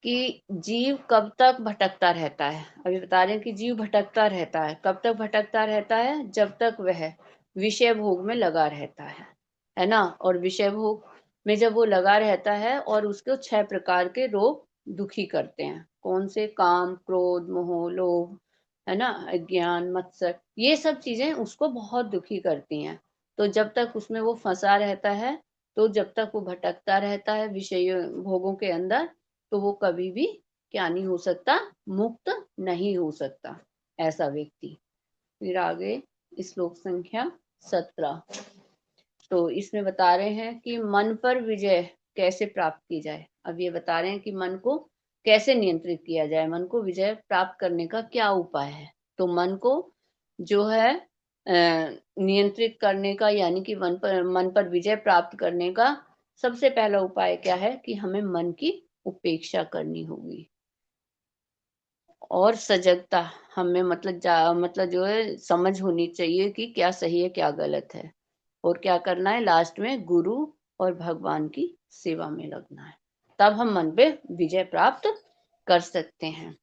कि जीव कब तक भटकता रहता है। अभी बता रहे हैं कि जीव भटकता रहता है। कब तक भटकता रहता है? जब तक वह विषय भोग में लगा रहता है ना। और विषय भोग में जब वो लगा रहता है और उसको 6 प्रकार के रोग दुखी करते हैं। कौन से? काम, क्रोध, मोह, लोभ, है ना, अज्ञान, मत्सर, ये सब चीजें उसको बहुत दुखी करती हैं। तो जब तक उसमें वो फंसा रहता है, तो जब तक वो भटकता रहता है विषय भोगों के अंदर, तो वो कभी भी क्या नहीं हो सकता? मुक्त नहीं हो सकता ऐसा व्यक्ति। फिर आगे श्लोक संख्या 17। तो इसमें बता रहे हैं कि मन पर विजय कैसे प्राप्त की जाए। अब ये बता रहे हैं कि मन को कैसे नियंत्रित किया जाए, मन को विजय प्राप्त करने का क्या उपाय है। तो मन को जो है नियंत्रित करने का, यानी कि मन पर विजय प्राप्त करने का सबसे पहला उपाय क्या है कि हमें मन की उपेक्षा करनी होगी और सजगता हमें मतलब जो है समझ होनी चाहिए कि क्या सही है क्या गलत है, और क्या करना है, लास्ट में गुरु और भगवान की सेवा में लगना है। तब हम मन पे विजय प्राप्त कर सकते हैं।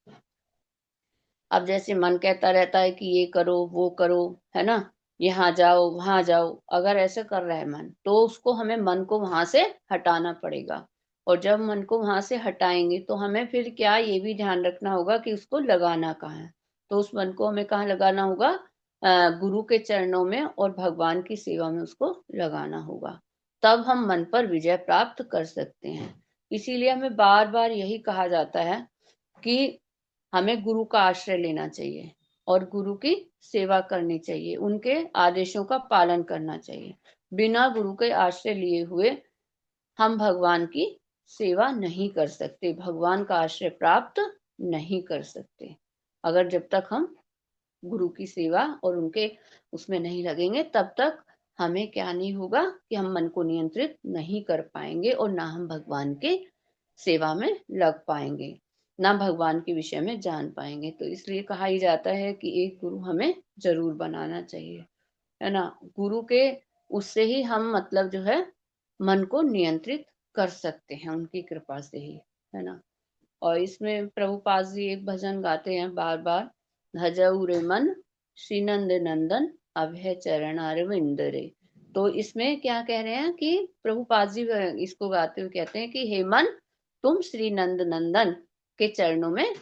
अब जैसे मन कहता रहता है कि ये करो वो करो, है ना, यहाँ जाओ वहां जाओ, अगर ऐसे कर रहा है मन, तो उसको हमें मन को वहां से हटाना पड़ेगा। और जब मन को वहां से हटाएंगे तो हमें फिर क्या ये भी ध्यान रखना होगा कि उसको लगाना कहाँ है। तो उस मन को हमें कहाँ लगाना होगा, गुरु के चरणों में और भगवान की सेवा में उसको लगाना होगा। तब हम मन पर विजय प्राप्त कर सकते हैं। इसीलिए हमें बार बार यही कहा जाता है कि हमें गुरु का आश्रय लेना चाहिए और गुरु की सेवा करनी चाहिए, उनके आदेशों का पालन करना चाहिए। बिना गुरु के आश्रय लिए हुए हम भगवान की सेवा नहीं कर सकते, भगवान का आश्रय प्राप्त नहीं कर सकते। अगर जब तक हम गुरु की सेवा और उनके उसमें नहीं लगेंगे, तब तक हमें क्या नहीं होगा कि हम मन को नियंत्रित नहीं कर पाएंगे और ना हम भगवान के सेवा में लग पाएंगे, ना भगवान के विषय में जान पाएंगे। तो इसलिए कहा ही जाता है कि एक गुरु हमें जरूर बनाना चाहिए, है ना। गुरु के उससे ही हम मतलब जो है मन को नियंत्रित कर सकते हैं, उनकी कृपा से ही, है ना। और इसमें प्रभुपाद जी एक भजन गाते हैं बार बार, भजऊ रे मन श्री नंद नंदन अभय चरण अरविंद रे। तो इसमें क्या कह रहे हैं कि प्रभुपाद जी इसको गाते हुए कहते हैं कि हे मन, तुम श्री नंद नंदन के चरणों में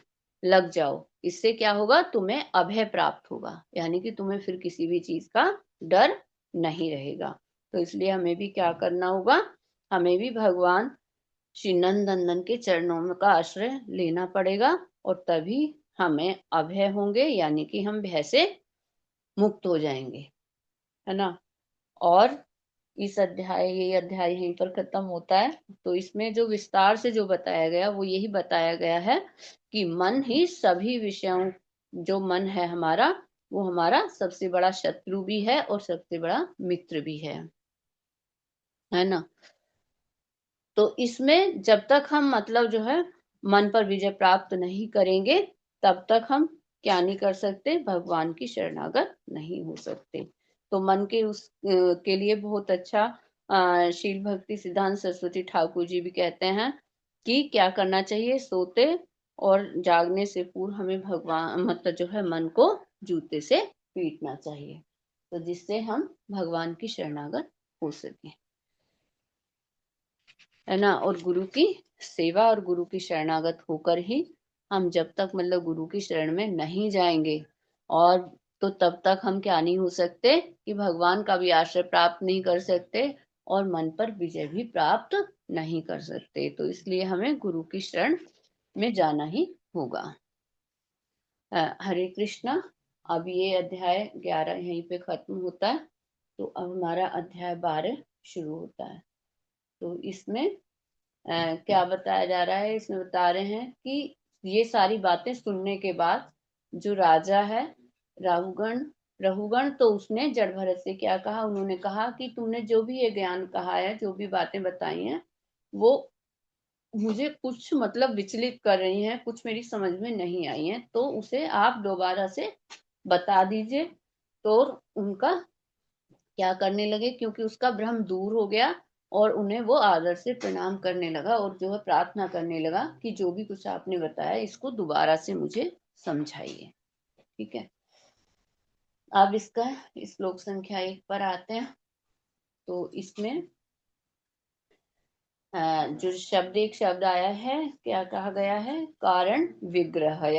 लग जाओ। इससे क्या होगा, तुम्हें अभय प्राप्त होगा, यानी कि तुम्हें फिर किसी भी चीज का डर नहीं रहेगा। तो इसलिए हमें भी क्या करना होगा, हमें भी भगवान श्री नंदनंदन के चरणों में का आश्रय लेना पड़ेगा, और तभी हमें अभय होंगे, यानी कि हम भय से मुक्त हो जाएंगे, है ना। और ये अध्याय यहीं पर खत्म होता है। तो इसमें जो विस्तार से जो बताया गया वो यही बताया गया है कि मन ही सभी विषयों, जो मन है हमारा, वो हमारा सबसे बड़ा शत्रु भी है और सबसे बड़ा मित्र भी है ना। तो इसमें जब तक हम मतलब जो है मन पर विजय प्राप्त नहीं करेंगे, तब तक हम क्या नहीं कर सकते, भगवान की शरणागत नहीं हो सकते। तो मन के के लिए बहुत अच्छा शील भक्ति सिद्धांत सरस्वती ठाकुर जी भी कहते हैं कि क्या करना चाहिए, सोते और जागने से पूर्व हमें भगवान मतलब जो है मन को जूते से पीटना चाहिए, तो जिससे हम भगवान की शरणागत हो सके, है ना। और गुरु की सेवा और गुरु की शरणागत होकर ही हम जब तक मतलब गुरु की शरण में नहीं जाएंगे, और तो तब तक हम क्या नहीं हो सकते कि भगवान का भी आश्रय प्राप्त नहीं कर सकते और मन पर विजय भी प्राप्त नहीं कर सकते। तो इसलिए हमें गुरु की शरण में जाना ही होगा। हरे कृष्णा। अब ये अध्याय 11 यहीं पे खत्म होता है, तो अब हमारा अध्याय 12 शुरू होता है। तो इसमें क्या बताया जा रहा है, इसमें बता रहे हैं कि ये सारी बातें सुनने के बाद जो राजा है राहुगण रहुगण, तो उसने जड़ भरत से क्या कहा, उन्होंने कहा कि तुमने जो भी ये ज्ञान कहा है, जो भी बातें बताई हैं, वो मुझे कुछ मतलब विचलित कर रही हैं, कुछ मेरी समझ में नहीं आई हैं, तो उसे आप दोबारा से बता दीजिए। तो उनका क्या करने लगे, क्योंकि उसका भ्रम दूर हो गया और उन्हें वो आदर से प्रणाम करने लगा और जो है प्रार्थना करने लगा कि जो भी कुछ आपने बताया इसको दोबारा से मुझे समझाइए। ठीक है, अब इसका श्लोक संख्या 1 पर आते हैं। तो इसमें जो एक शब्द आया है, क्या कहा गया है, कारण विग्रह।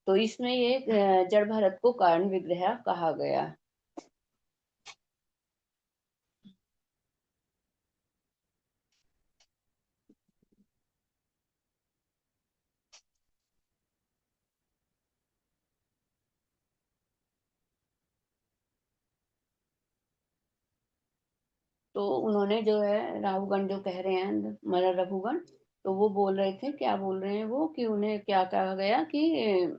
तो इसमें ये जड़ भरत को कारण विग्रह कहा गया। तो उन्होंने जो है राहुगण जो कह रहे हैं मतलब रघुगण, तो वो बोल रहे थे, क्या बोल रहे हैं वो कि उन्हें क्या कहा गया कि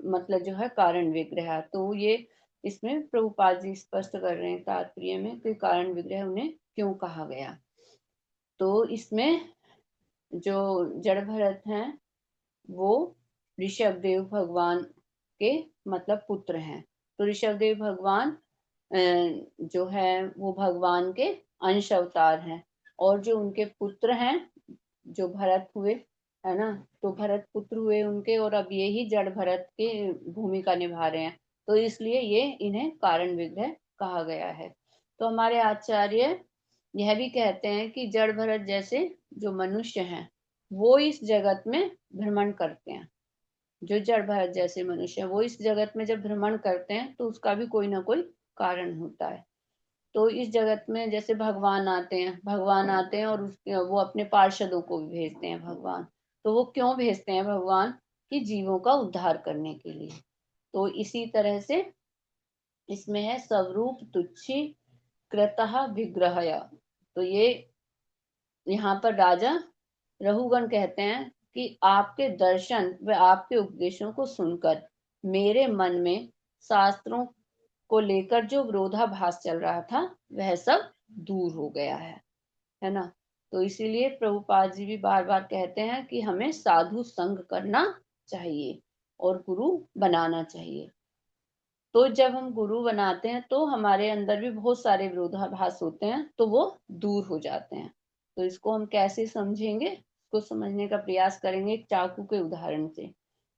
मतलब जो है कारण विग्रह। तो ये इसमें प्रभुपाद जी स्पष्ट कर रहे हैं तात्पर्य में कि कारण विग्रह उन्हें क्यों कहा गया। तो इसमें जो जड़ भरत हैं वो ऋषभदेव भगवान के मतलब पुत्र हैं। तो ऋषभदेव भगवान जो है वो भगवान के अंश अवतार हैं, और जो उनके पुत्र हैं जो भरत हुए, है ना, तो भरत पुत्र हुए उनके, और अब ये ही जड़ भरत की भूमिका निभा रहे हैं, तो इसलिए ये इन्हें कारण विग्रह कहा गया है। तो हमारे आचार्य यह भी कहते हैं कि जड़ भरत जैसे जो मनुष्य हैं वो इस जगत में भ्रमण करते हैं। जो जड़ भरत जैसे मनुष्य हैं वो इस जगत में जब भ्रमण करते हैं तो उसका भी कोई ना कोई कारण होता है। तो इस जगत में जैसे भगवान आते हैं और वो अपने पार्षदों को भी भेजते हैं भगवान। तो वो क्यों भेजते हैं भगवान? कि जीवों का उद्धार करने के लिए। तो इसी तरह से इसमें है स्वरूप तुच्छी कृतः विग्रह। तो ये यहाँ पर राजा रहुगण कहते हैं कि आपके दर्शन व आपके उपदेशों को सुनकर मेरे मन में शास्त्रों को लेकर जो विरोधाभास चल रहा था वह सब दूर हो गया है ना। तो इसीलिए प्रभुपाद जी भी बार बार कहते हैं कि हमें साधु संग करना चाहिए और गुरु बनाना चाहिए। तो जब हम गुरु बनाते हैं तो हमारे अंदर भी बहुत सारे विरोधाभास होते हैं, तो वो दूर हो जाते हैं। तो इसको हम कैसे समझेंगे? इसको समझने का प्रयास करेंगे एक चाकू के उदाहरण से।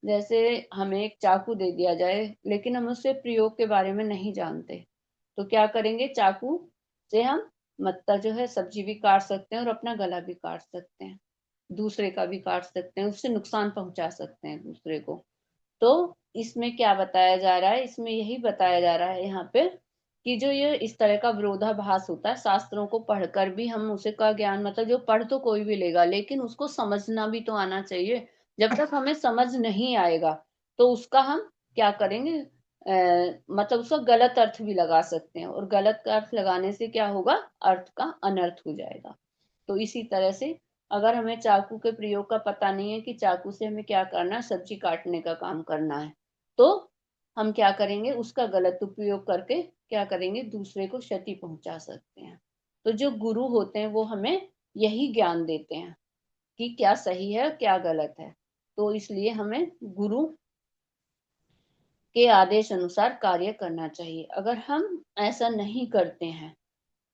जैसे हमें एक चाकू दे दिया जाए लेकिन हम उससे प्रयोग के बारे में नहीं जानते, तो क्या करेंगे? चाकू से हम मतलब जो है सब्जी भी काट सकते हैं और अपना गला भी काट सकते हैं, दूसरे का भी काट सकते हैं, उससे नुकसान पहुंचा सकते हैं दूसरे को। तो इसमें क्या बताया जा रहा है? इसमें यही बताया जा रहा है यहाँ पे कि जो ये इस तरह का विरोधाभास होता है, शास्त्रों को पढ़कर भी हम उसे का ज्ञान मतलब जो पढ़ तो कोई भी लेगा लेकिन उसको समझना भी तो आना चाहिए। जब तक हमें समझ नहीं आएगा तो उसका हम क्या करेंगे? मतलब उसका गलत अर्थ भी लगा सकते हैं, और गलत अर्थ लगाने से क्या होगा? अर्थ का अनर्थ हो जाएगा। तो इसी तरह से अगर हमें चाकू के प्रयोग का पता नहीं है कि चाकू से हमें क्या करना है, सब्जी काटने का काम करना है, तो हम क्या करेंगे? उसका गलत उपयोग करके क्या करेंगे? दूसरे को क्षति पहुंचा सकते हैं। तो जो गुरु होते हैं वो हमें यही ज्ञान देते हैं कि क्या सही है क्या गलत है। तो इसलिए हमें गुरु के आदेश अनुसार कार्य करना चाहिए। अगर हम ऐसा नहीं करते हैं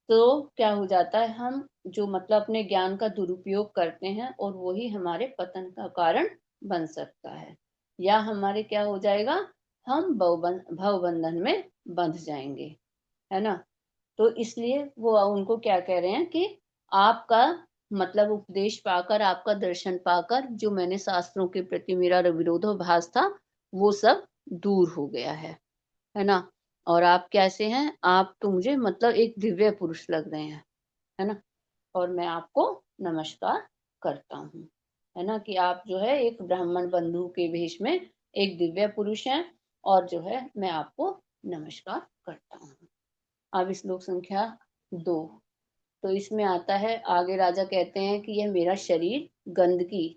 तो क्या हो जाता है? हम जो मतलब अपने ज्ञान का दुरुपयोग करते हैं और वही हमारे पतन का कारण बन सकता है, या हमारे क्या हो जाएगा? हम भव बंधन में बंध जाएंगे, है ना। तो इसलिए वो उनको क्या कह रहे हैं कि आपका मतलब उपदेश पाकर, आपका दर्शन पाकर जो मैंने शास्त्रों के प्रति मेरा विरोधाभास था वो सब दूर हो गया है ना। और आप कैसे हैं? आप तो मुझे मतलब एक दिव्य पुरुष लग रहे हैं, है ना। और मैं आपको नमस्कार करता हूँ, है ना, कि आप जो है एक ब्राह्मण बंधु के भेष में एक दिव्य पुरुष हैं, और जो है मैं आपको नमस्कार करता हूँ। अब श्लोक संख्या 2। तो इसमें आता है आगे, राजा कहते हैं कि यह मेरा शरीर गंदगी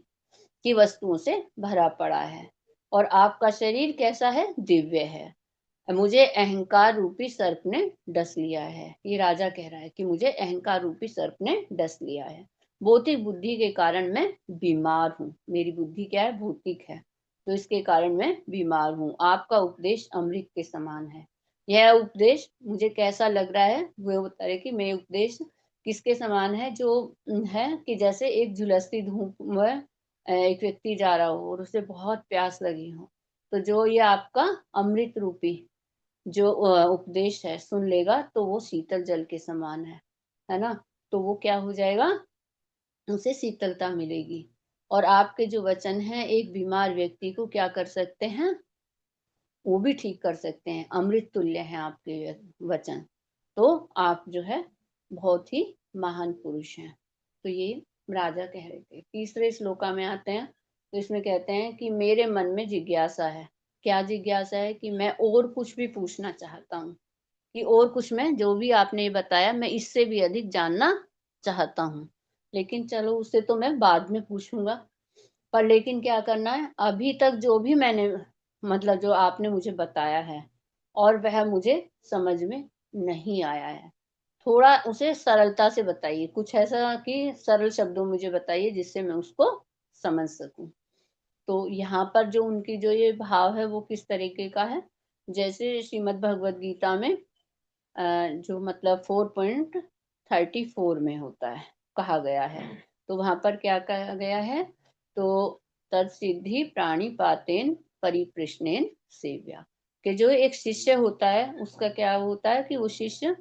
की वस्तुओं से भरा पड़ा है और आपका शरीर कैसा है? दिव्य है। मुझे अहंकार रूपी सर्प ने डस लिया है। ये राजा कह रहा है कि मुझे अहंकार रूपी सर्प ने डस लिया है। भौतिक बुद्धि के कारण मैं बीमार हूँ। मेरी बुद्धि क्या है? भौतिक है, तो इसके कारण मैं बीमार हूँ। आपका उपदेश अमृत के समान है। यह उपदेश मुझे कैसा लग रहा है? वो बता रहे कि मैं उपदेश किसके समान है? जो है कि जैसे एक झुलसती धूप में एक व्यक्ति जा रहा हो और उसे बहुत प्यास लगी हो, तो जो ये आपका अमृत रूपी जो उपदेश है सुन लेगा तो वो शीतल जल के समान है ना। तो वो क्या हो जाएगा? उसे शीतलता मिलेगी। और आपके जो वचन हैं एक बीमार व्यक्ति को क्या कर सकते हैं? वो भी ठीक कर सकते हैं। अमृत तुल्य हैं आपके वचन। तो आप जो है बहुत ही महान पुरुष हैं। तो ये राजा कह रहे थे। तीसरे श्लोका में आते हैं, तो इसमें कहते हैं कि मेरे मन में जिज्ञासा है। क्या जिज्ञासा है? कि मैं और कुछ भी पूछना चाहता हूँ, कि और कुछ मैं जो भी आपने बताया मैं इससे भी अधिक जानना चाहता हूँ। लेकिन चलो उससे तो मैं बाद में पूछूंगा, पर लेकिन क्या करना है? अभी तक जो भी मैंने मतलब जो आपने मुझे बताया है और वह मुझे समझ में नहीं आया है। थोड़ा उसे सरलता से बताइए, कुछ ऐसा कि सरल शब्दों में मुझे बताइए जिससे मैं उसको समझ सकूं। तो यहाँ पर जो उनकी जो ये भाव है वो किस तरीके का है, जैसे श्रीमद् भगवद गीता में जो मतलब 4.34 में होता है, कहा गया है। तो वहां पर क्या कहा गया है, तो तत्सिद्धि प्राणिपातेन परिप्रश्नेन सेव्या, कि जो एक शिष्य होता है उसका क्या होता है कि वो शिष्य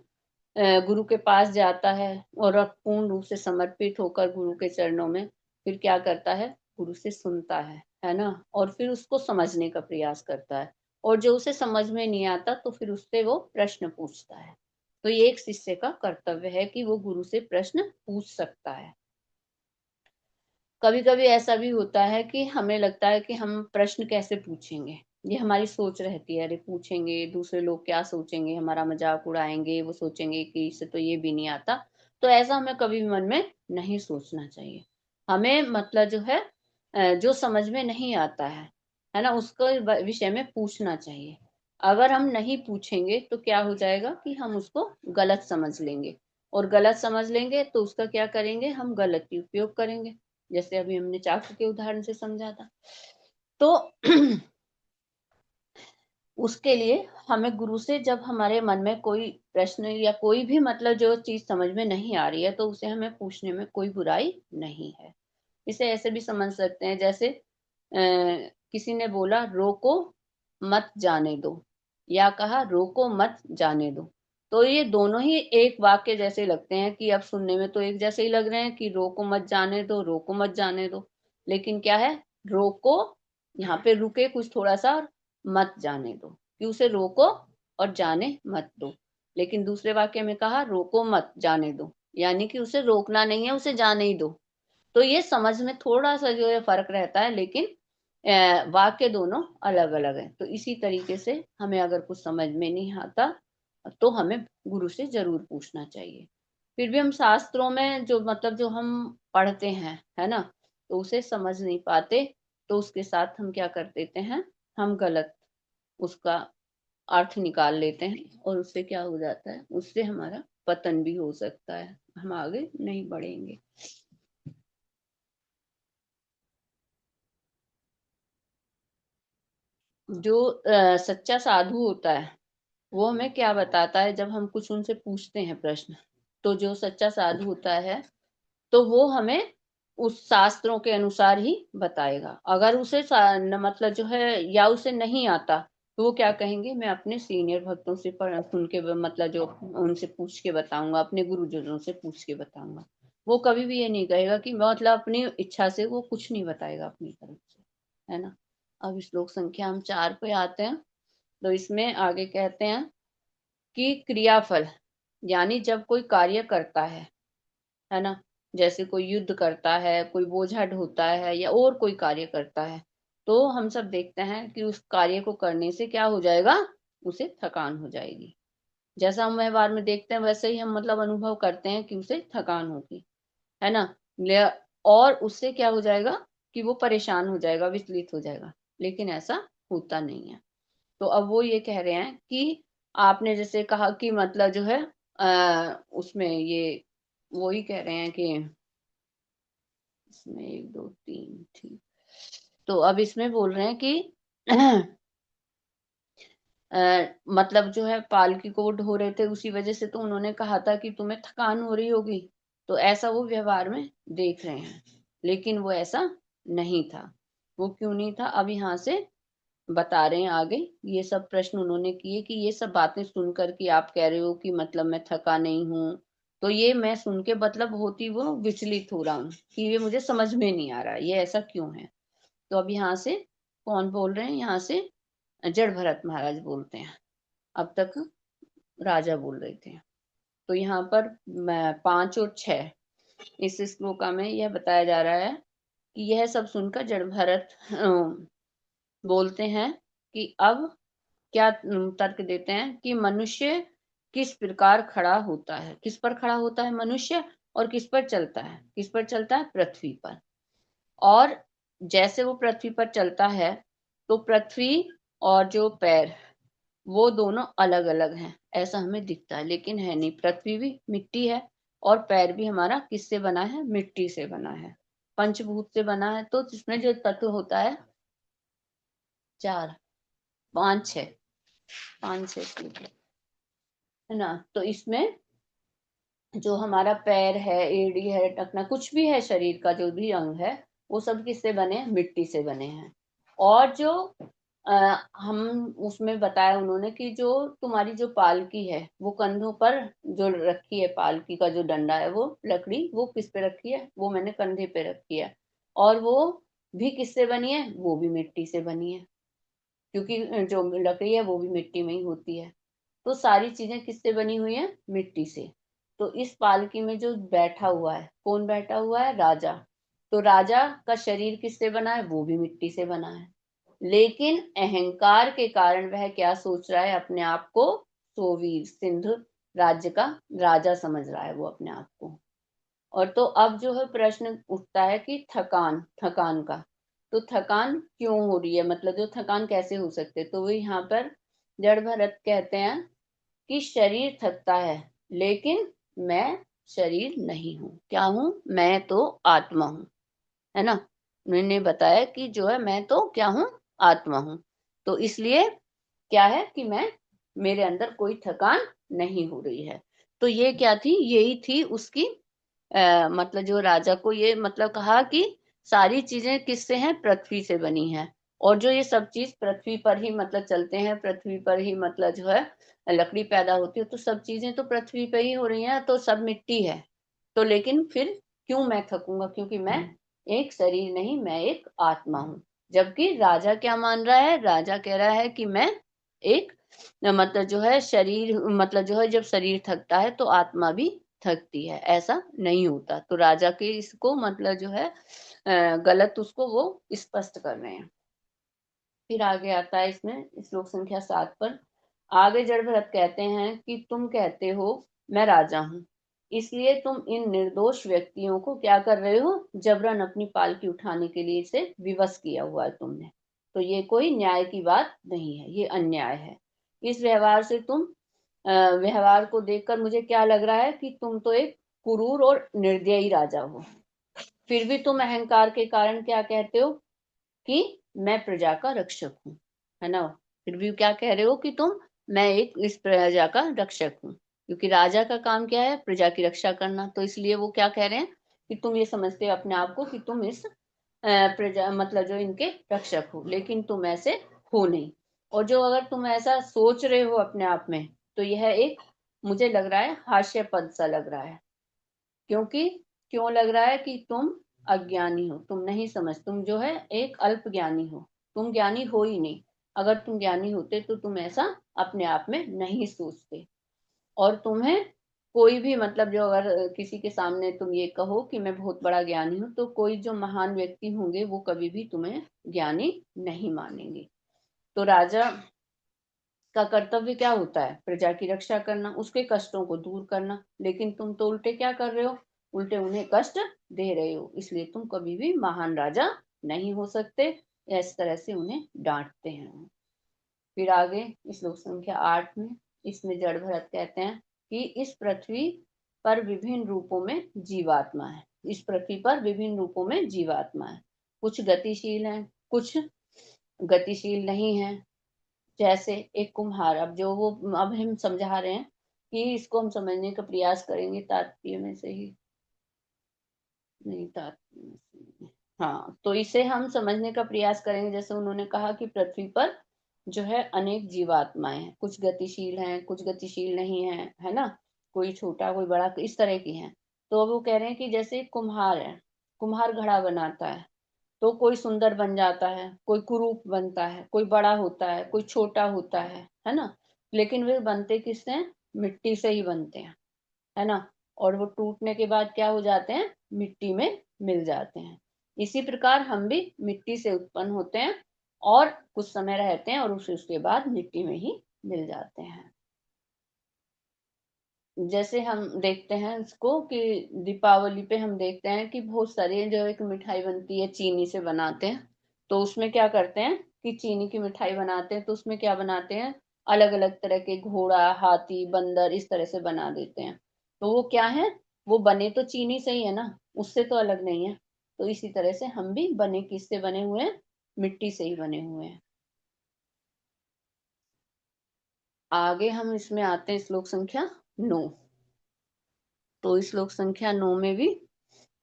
गुरु के पास जाता है और पूर्ण रूप से समर्पित होकर गुरु के चरणों में फिर क्या करता है, गुरु से सुनता है ना, और फिर उसको समझने का प्रयास करता है, और जो उसे समझ में नहीं आता तो फिर उससे वो प्रश्न पूछता है। तो ये एक शिष्य का कर्तव्य है कि वो गुरु से प्रश्न पूछ सकता है। कभी कभी ऐसा भी होता है कि हमें लगता है कि हम प्रश्न कैसे पूछेंगे, ये हमारी सोच रहती है, अरे पूछेंगे दूसरे लोग क्या सोचेंगे, हमारा मजाक उड़ाएंगे, वो सोचेंगे कि इसे तो ये भी नहीं आता। तो ऐसा हमें कभी भी मन में नहीं सोचना चाहिए। हमें मतलब जो है जो समझ में नहीं आता है ना, उसको विषय में पूछना चाहिए। अगर हम नहीं पूछेंगे तो क्या हो जाएगा कि हम उसको गलत समझ लेंगे, और गलत समझ लेंगे तो उसका क्या करेंगे, हम गलत ही उपयोग करेंगे, जैसे अभी हमने चाकू के उदाहरण से समझा था। तो उसके लिए हमें गुरु से जब हमारे मन में कोई प्रश्न या कोई भी मतलब जो चीज समझ में नहीं आ रही है तो उसे हमें पूछने में कोई बुराई नहीं है। इसे ऐसे भी समझ सकते हैं, जैसे किसी ने बोला रोको मत जाने दो, या कहा रोको मत जाने दो। तो ये दोनों ही एक वाक्य जैसे लगते हैं कि अब सुनने में तो एक जैसे ही लग रहे हैं कि रोको मत जाने दो, रोको मत जाने दो। लेकिन क्या है, रोको यहाँ पे रुके कुछ थोड़ा सा, और मत जाने दो कि उसे रोको और जाने मत दो। लेकिन दूसरे वाक्य में कहा रोको मत जाने दो, यानी कि उसे रोकना नहीं है, उसे जाने ही दो। तो ये समझ में थोड़ा सा जो है फर्क रहता है, लेकिन वाक्य दोनों अलग अलग है। तो इसी तरीके से हमें अगर कुछ समझ में नहीं आता तो हमें गुरु से जरूर पूछना चाहिए। फिर भी हम शास्त्रों में जो मतलब जो हम पढ़ते हैं है ना, तो उसे समझ नहीं पाते, तो उसके साथ हम क्या कर देते हैं, हम गलत उसका अर्थ निकाल लेते हैं, और उससे क्या हो जाता है, उससे हमारा पतन भी हो सकता है, हम आगे नहीं बढ़ेंगे। जो सच्चा साधु होता है वो हमें क्या बताता है, जब हम कुछ उनसे पूछते हैं प्रश्न, तो जो सच्चा साधु होता है तो वो हमें उस शास्त्रों के अनुसार ही बताएगा। अगर उसे मतलब जो है या उसे नहीं आता तो वो क्या कहेंगे, मैं अपने सीनियर भक्तों से पढ़ सुन के मतलब जो उनसे पूछ के बताऊंगा, अपने गुरुजनों से पूछ के बताऊंगा। वो कभी भी ये नहीं कहेगा कि मतलब अपनी इच्छा से वो कुछ नहीं बताएगा अपनी तरफ से, है ना। अब श्लोक संख्या हम 4 पे आते हैं। तो इसमें आगे कहते हैं कि क्रियाफल, यानी जब कोई कार्य करता है ना, जैसे कोई युद्ध करता है, कोई बोझा ढोता है, या और कोई कार्य करता है, तो हम सब देखते हैं कि उस कार्य को करने से क्या हो जाएगा, उसे थकान हो जाएगी। जैसा हम व्यवहार में देखते हैं वैसे ही हम मतलब अनुभव करते हैं कि उसे थकान होगी, है ना। और उससे क्या हो जाएगा कि वो परेशान हो जाएगा, विचलित हो जाएगा। लेकिन ऐसा होता नहीं है। तो अब वो ये कह रहे हैं कि आपने जैसे कहा कि मतलब जो है उसमें ये वो ही कह रहे हैं कि इसमें 1 2 3 ठीक। तो अब इसमें बोल रहे हैं कि मतलब जो है पालकी को वो ढो रहे थे, उसी वजह से तो उन्होंने कहा था कि तुम्हें थकान हो रही होगी। तो ऐसा वो व्यवहार में देख रहे हैं, लेकिन वो ऐसा नहीं था। वो क्यों नहीं था, अब यहाँ से बता रहे हैं आगे। ये सब प्रश्न उन्होंने किए कि ये सब बातें सुनकर कि आप कह रहे हो कि मतलब मैं थका नहीं हूँ, तो ये मैं सुन के मतलब होती वो विचलित हो रहा हूँ कि ये मुझे समझ में नहीं आ रहा ये ऐसा क्यों है। तो अब यहाँ से कौन बोल रहे हैं, यहाँ से जड़ भरत महाराज बोलते हैं। अब तक राजा बोल रहे थे। तो यहाँ पर 5 और 6 इस श्लोका में यह बताया जा रहा है कि यह सब सुनकर जड़ भरत बोलते हैं कि अब क्या तर्क देते हैं कि मनुष्य किस प्रकार खड़ा होता है, किस पर खड़ा होता है मनुष्य, और किस पर चलता है, किस पर चलता है, पृथ्वी पर। और जैसे वो पृथ्वी पर चलता है तो पृथ्वी और जो पैर वो दोनों अलग अलग हैं, ऐसा हमें दिखता है, लेकिन है नहीं। पृथ्वी भी मिट्टी है और पैर भी हमारा किससे बना है? मिट्टी से बना है, पंचभूत से बना है। तो जिसमें जो तत्व होता है, 4 5 6 5 6 चीजें, है ना। तो इसमें जो हमारा पैर है, एड़ी है, टखना, कुछ भी है शरीर का जो भी अंग है, वो सब किससे बने हैं? मिट्टी से बने हैं। और जो हम उसमें बताया उन्होंने कि जो तुम्हारी जो पालकी है, वो कंधों पर जो रखी है, पालकी का जो डंडा है, वो लकड़ी वो किस पे रखी है? वो मैंने कंधे पे रखी है। और वो भी किससे बनी है? वो भी मिट्टी से बनी है, क्योंकि जो लकड़ी है वो भी मिट्टी में ही होती है। तो सारी चीजें किससे बनी हुई है? मिट्टी से। तो इस पालकी में जो बैठा हुआ है, कौन बैठा हुआ है? राजा। तो राजा का शरीर किससे बना है? वो भी मिट्टी से बना है। लेकिन अहंकार के कारण वह क्या सोच रहा है? अपने आप को सोवीर सिंधु राज्य का राजा समझ रहा है वो अपने आप को। और तो अब जो है प्रश्न उठता है कि थकान, थकान का, तो थकान क्यों हो रही है? मतलब जो थकान कैसे हो सकते है? तो वो यहाँ पर जड़ भरत कहते हैं कि शरीर थकता है, लेकिन मैं शरीर नहीं हूँ। क्या हूँ? मैं तो आत्मा हूँ, है ना। उन्होंने बताया कि जो है मैं तो क्या हूँ? आत्मा हूँ। तो इसलिए क्या है कि मैं, मेरे अंदर कोई थकान नहीं हो रही है। तो ये क्या थी? यही थी उसकी मतलब जो राजा को ये मतलब कहा कि सारी चीजें किससे हैं? पृथ्वी से बनी हैं। और जो ये सब चीज पृथ्वी पर ही मतलब चलते हैं, पृथ्वी पर ही मतलब जो है लकड़ी पैदा होती है, तो सब चीजें तो पृथ्वी पे ही हो रही हैं, तो सब मिट्टी है। तो लेकिन फिर क्यों मैं थकूंगा? क्योंकि मैं एक शरीर नहीं, मैं एक आत्मा हूँ। जबकि राजा क्या मान रहा है? राजा कह रहा है कि मैं एक मतलब जो है शरीर, मतलब जो है जब शरीर थकता है तो आत्मा भी थकती है। ऐसा नहीं होता। तो राजा के इसको मतलब जो है गलत उसको वो स्पष्ट कर रहे हैं। फिर आगे आता है इसमें श्लोक संख्या 7 पर। आगे जड़ भरत कहते हैं कि तुम कहते हो मैं राजा हूँ, इसलिए तुम इन निर्दोष व्यक्तियों को क्या कर रहे हो? जबरन अपनी पालकी उठाने के लिए इसे विवश किया हुआ है तुमने। तो ये कोई न्याय की बात नहीं है, ये अन्याय है। इस व्यवहार से तुम व्यवहार को देखकर मुझे क्या लग रहा है कि तुम तो एक क्रूर और निर्दयी राजा हो। फिर भी तुम अहंकार के कारण क्या कहते हो? कि मैं प्रजा का रक्षक हूँ, है ना। फिर भी क्या कह रहे हो कि तुम, मैं एक इस प्रजा का रक्षक हूँ, क्योंकि राजा का काम क्या है? प्रजा की रक्षा करना। तो इसलिए वो क्या कह रहे हैं कि तुम ये समझते हो अपने आप को कि तुम इस प्रजा मतलब जो इनके रक्षक हो, लेकिन तुम ऐसे हो नहीं। और जो अगर तुम ऐसा सोच रहे हो अपने आप में, तो यह एक मुझे लग रहा है हास्यास्पद सा लग रहा है। क्योंकि क्यों लग रहा है? कि तुम अज्ञानी हो, तुम नहीं समझ, तुम जो है एक अल्प ज्ञानी हो, तुम ज्ञानी हो ही नहीं। अगर तुम ज्ञानी होते तो तुम ऐसा अपने आप में नहीं सोचते। और तुम्हें कोई भी मतलब जो अगर किसी के सामने तुम ये कहो कि मैं बहुत बड़ा ज्ञानी हूं, तो कोई जो महान व्यक्ति होंगे वो कभी भी तुम्हें ज्ञानी नहीं मानेंगे। तो राजा का कर्तव्य क्या होता है? प्रजा की रक्षा करना, उसके कष्टों को दूर करना। लेकिन तुम तो उल्टे क्या कर रहे हो? उल्टे उन्हें कष्ट दे रहे हो। इसलिए तुम कभी भी महान राजा नहीं हो सकते। इस तरह से उन्हें डांटते हैं। फिर आगे श्लोक संख्या 8 में, इसमें जड़ भरत कहते हैं कि इस पृथ्वी पर विभिन्न रूपों में जीवात्मा है। इस पृथ्वी पर विभिन्न रूपों में जीवात्मा है। कुछ गतिशील हैं, कुछ गतिशील नहीं है। जैसे एक कुम्हार, अब जो वो अब हम समझा रहे हैं कि इसको हम समझने का प्रयास करेंगे तात्पर्य में से ही, नहीं तात्पर्य में से नहीं। हाँ, तो इसे हम समझने का प्रयास करेंगे। जैसे उन्होंने कहा कि पृथ्वी पर जो है अनेक जीवात्माएं हैं, कुछ गतिशील हैं, कुछ गतिशील नहीं है, है ना। कोई छोटा कोई बड़ा, इस तरह की हैं। तो अब वो कह रहे हैं कि जैसे कुम्हार है, कुम्हार घड़ा बनाता है, तो कोई सुंदर बन जाता है, कोई कुरूप बनता है, कोई बड़ा होता है, कोई छोटा होता है ना। लेकिन वे बनते किससे हैं? मिट्टी से ही बनते हैं, है ना। और वो टूटने के बाद क्या हो जाते हैं? मिट्टी में मिल जाते हैं। इसी प्रकार हम भी मिट्टी से उत्पन्न होते हैं और कुछ समय रहते हैं और उसके बाद मिट्टी में ही मिल जाते हैं। जैसे हम देखते हैं इसको कि दीपावली पे हम देखते हैं कि बहुत सारी जो एक मिठाई बनती है, चीनी से बनाते हैं। तो उसमें क्या करते हैं कि चीनी की मिठाई बनाते हैं, तो उसमें क्या बनाते हैं? अलग अलग तरह के घोड़ा, हाथी, बंदर इस तरह से बना देते हैं। तो वो क्या है, वो बने तो चीनी से ही है ना, उससे तो अलग नहीं है। तो इसी तरह से हम भी बने किससे बने हुए हैं, मिट्टी से ही बने हुए हैं। आगे हम इसमें आते हैं श्लोक संख्या 9। तो श्लोक संख्या 9 में भी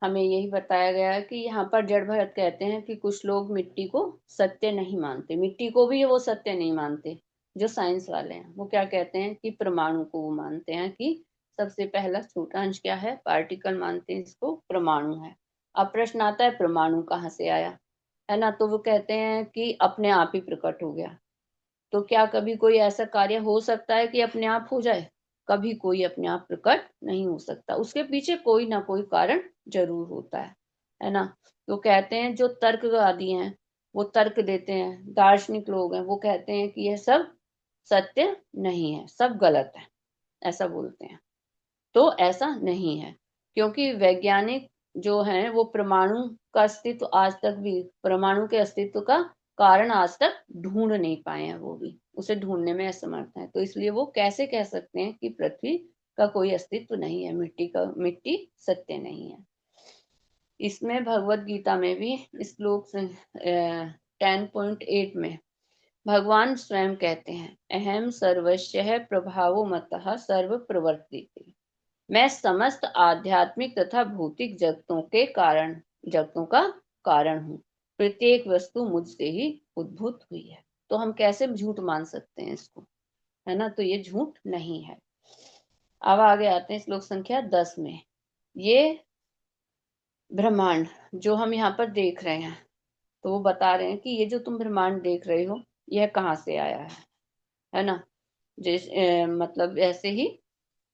हमें यही बताया गया है कि यहाँ पर जड़ भरत कहते हैं कि कुछ लोग मिट्टी को सत्य नहीं मानते, मिट्टी को भी वो सत्य नहीं मानते। जो साइंस वाले हैं वो क्या कहते हैं कि परमाणु को वो मानते हैं कि सबसे पहला छोटा अंश क्या है, पार्टिकल मानते हैं इसको, परमाणु है। अब प्रश्न आता है परमाणु कहाँ से आया, है ना। तो वो कहते हैं कि अपने आप ही प्रकट हो गया। तो क्या कभी कोई ऐसा कार्य हो सकता है कि अपने आप हो जाए? कभी कोई अपने आप प्रकट नहीं हो सकता, उसके पीछे कोई ना कोई कारण जरूर होता है ना। तो कहते हैं जो तर्कवादी हैं वो तर्क देते हैं, दार्शनिक लोग हैं वो कहते हैं कि यह सब सत्य नहीं है, सब गलत है, ऐसा बोलते हैं। तो ऐसा नहीं है, क्योंकि वैज्ञानिक जो हैं वो परमाणु का अस्तित्व आज तक भी, परमाणु के अस्तित्व का कारण आज तक ढूंढ नहीं पाए हैं, वो भी उसे ढूंढने में असमर्थ है। तो इसलिए वो कैसे कह सकते हैं कि पृथ्वी का कोई अस्तित्व नहीं है, मिट्टी सत्य नहीं है। इसमें भगवत गीता में भी श्लोक 10.8 में भगवान स्वयं कहते हैं, अहम सर्वस्य प्रभावो मतः सर्व प्रवर्तिते। मैं समस्त आध्यात्मिक तथा भौतिक जगतों का कारण हूँ। प्रत्येक वस्तु मुझसे ही उद्भूत हुई है। तो हम कैसे झूठ मान सकते हैं इसको, है ना। तो ये झूठ नहीं है। अब आगे आते हैं श्लोक संख्या 10 में। ये ब्रह्मांड जो हम यहाँ पर देख रहे हैं, तो वो बता रहे हैं कि ये जो तुम ब्रह्मांड देख रहे हो यह कहाँ से आया है ना। मतलब ऐसे ही,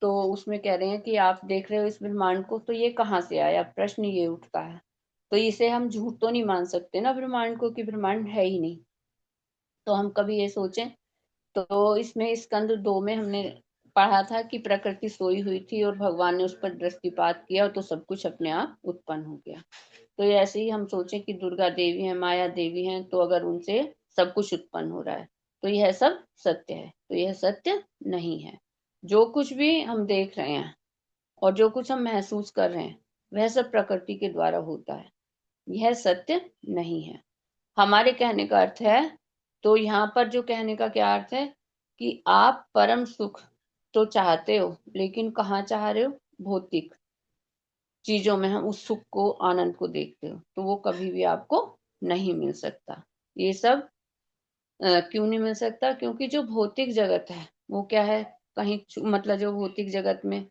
तो उसमें कह रहे हैं कि आप देख रहे हो इस ब्रह्मांड को, तो ये कहाँ से आया, प्रश्न ये उठता है। तो इसे हम झूठ तो नहीं मान सकते ना ब्रह्मांड को, कि ब्रह्मांड है ही नहीं। तो हम कभी ये सोचें, तो इसमें स्कंद 2 में हमने पढ़ा था कि प्रकृति सोई हुई थी और भगवान ने उस पर दृष्टिपात किया और तो सब कुछ अपने आप उत्पन्न हो गया। तो ये ऐसे ही हम सोचें कि दुर्गा देवी है, माया देवी है, तो अगर उनसे सब कुछ उत्पन्न हो रहा है तो यह सब सत्य है। तो यह सत्य नहीं है। जो कुछ भी हम देख रहे हैं और जो कुछ हम महसूस कर रहे हैं वह सब प्रकृति के द्वारा होता है, यह सत्य नहीं है। हमारे कहने का अर्थ है, तो यहाँ पर जो कहने का क्या अर्थ है कि आप परम सुख तो चाहते हो, लेकिन कहाँ चाह रहे हो, भौतिक चीजों में हम उस सुख को, आनंद को देखते हो, तो वो कभी भी आपको नहीं मिल सकता। ये सब क्यों नहीं मिल सकता, क्योंकि जो भौतिक जगत है वो क्या है, कहीं मतलब जो भौतिक जगत में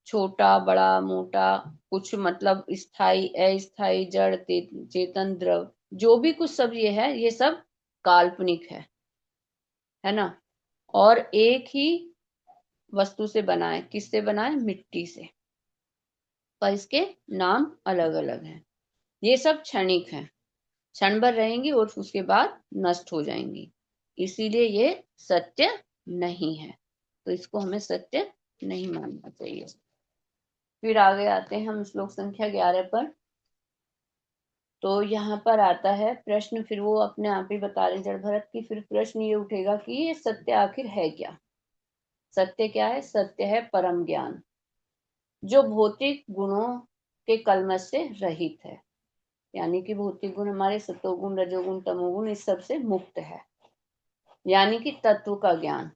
छोटा बड़ा मोटा कुछ, मतलब स्थाई अस्थाई जड़ चेतन द्रव, जो भी कुछ सब ये सब काल्पनिक है ना। और एक ही वस्तु से बना है, किससे बना है, मिट्टी से, पर इसके नाम अलग अलग हैं। ये सब क्षणिक हैं, क्षण भर रहेंगी और उसके बाद नष्ट हो जाएंगी, इसीलिए ये सत्य नहीं है। तो इसको हमें सत्य नहीं मानना चाहिए। फिर आगे आते हैं हम श्लोक संख्या 11 पर। तो यहाँ पर आता है प्रश्न, फिर वो अपने आप ही बता रहे जड़ भरत की, फिर प्रश्न ये उठेगा कि ये सत्य आखिर है क्या। सत्य क्या है, सत्य है परम ज्ञान, जो भौतिक गुणों के कलमश से रहित है। यानी कि भौतिक गुण हमारे सतोगुण रजोगुण तमोगुण इस सब से मुक्त है, यानी कि तत्व का ज्ञान।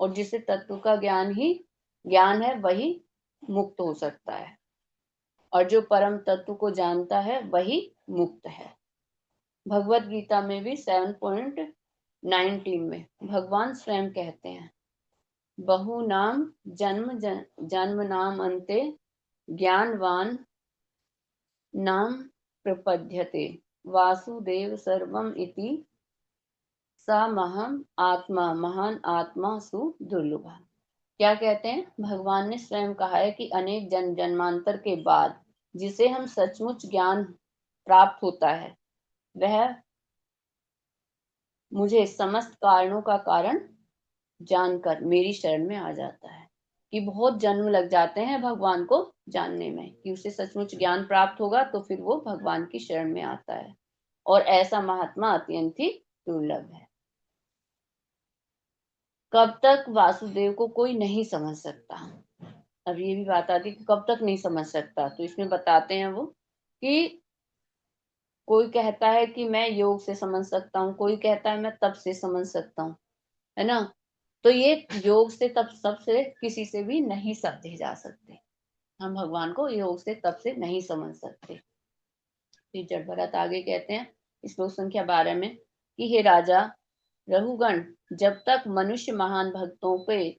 और जिसे तत्व का ज्ञान है वही मुक्त हो सकता है, और जो परम तत्व को जानता है वही मुक्त है। भगवत गीता में भी 7.19 में भगवान स्वयं कहते हैं, बहु नाम जन्म नाम अंते ज्ञानवान नाम प्रपद्यते वासुदेव सर्वम इति समहम आत्मा महान आत्मा सु दुर्लभ। क्या कहते हैं, भगवान ने स्वयं कहा है कि अनेक जन्मांतर के बाद जिसे हम सचमुच ज्ञान प्राप्त होता है वह मुझे समस्त कारणों का कारण जानकर मेरी शरण में आ जाता है। कि बहुत जन्म लग जाते हैं भगवान को जानने में, कि उसे सचमुच ज्ञान प्राप्त होगा तो फिर वो भगवान की शरण में आता है, और ऐसा महात्मा अत्यंत ही दुर्लभ है। कब तक वासुदेव को कोई नहीं समझ सकता। अब ये भी बात आती है कि कब तक नहीं समझ सकता, तो इसमें बताते हैं वो कि कोई कहता है कि मैं योग से समझ सकता हूँ, कोई कहता है मैं तप से समझ सकता हूँ, है ना। तो ये योग से तप सबसे किसी से भी नहीं समझे जा सकते। हम भगवान को योग से तप से नहीं समझ सकते। फिर जड़ भरत आगे कहते हैं श्लोक संख्या 12 में कि हे राजा रघुगण, जब तक मनुष्य महान भक्तों के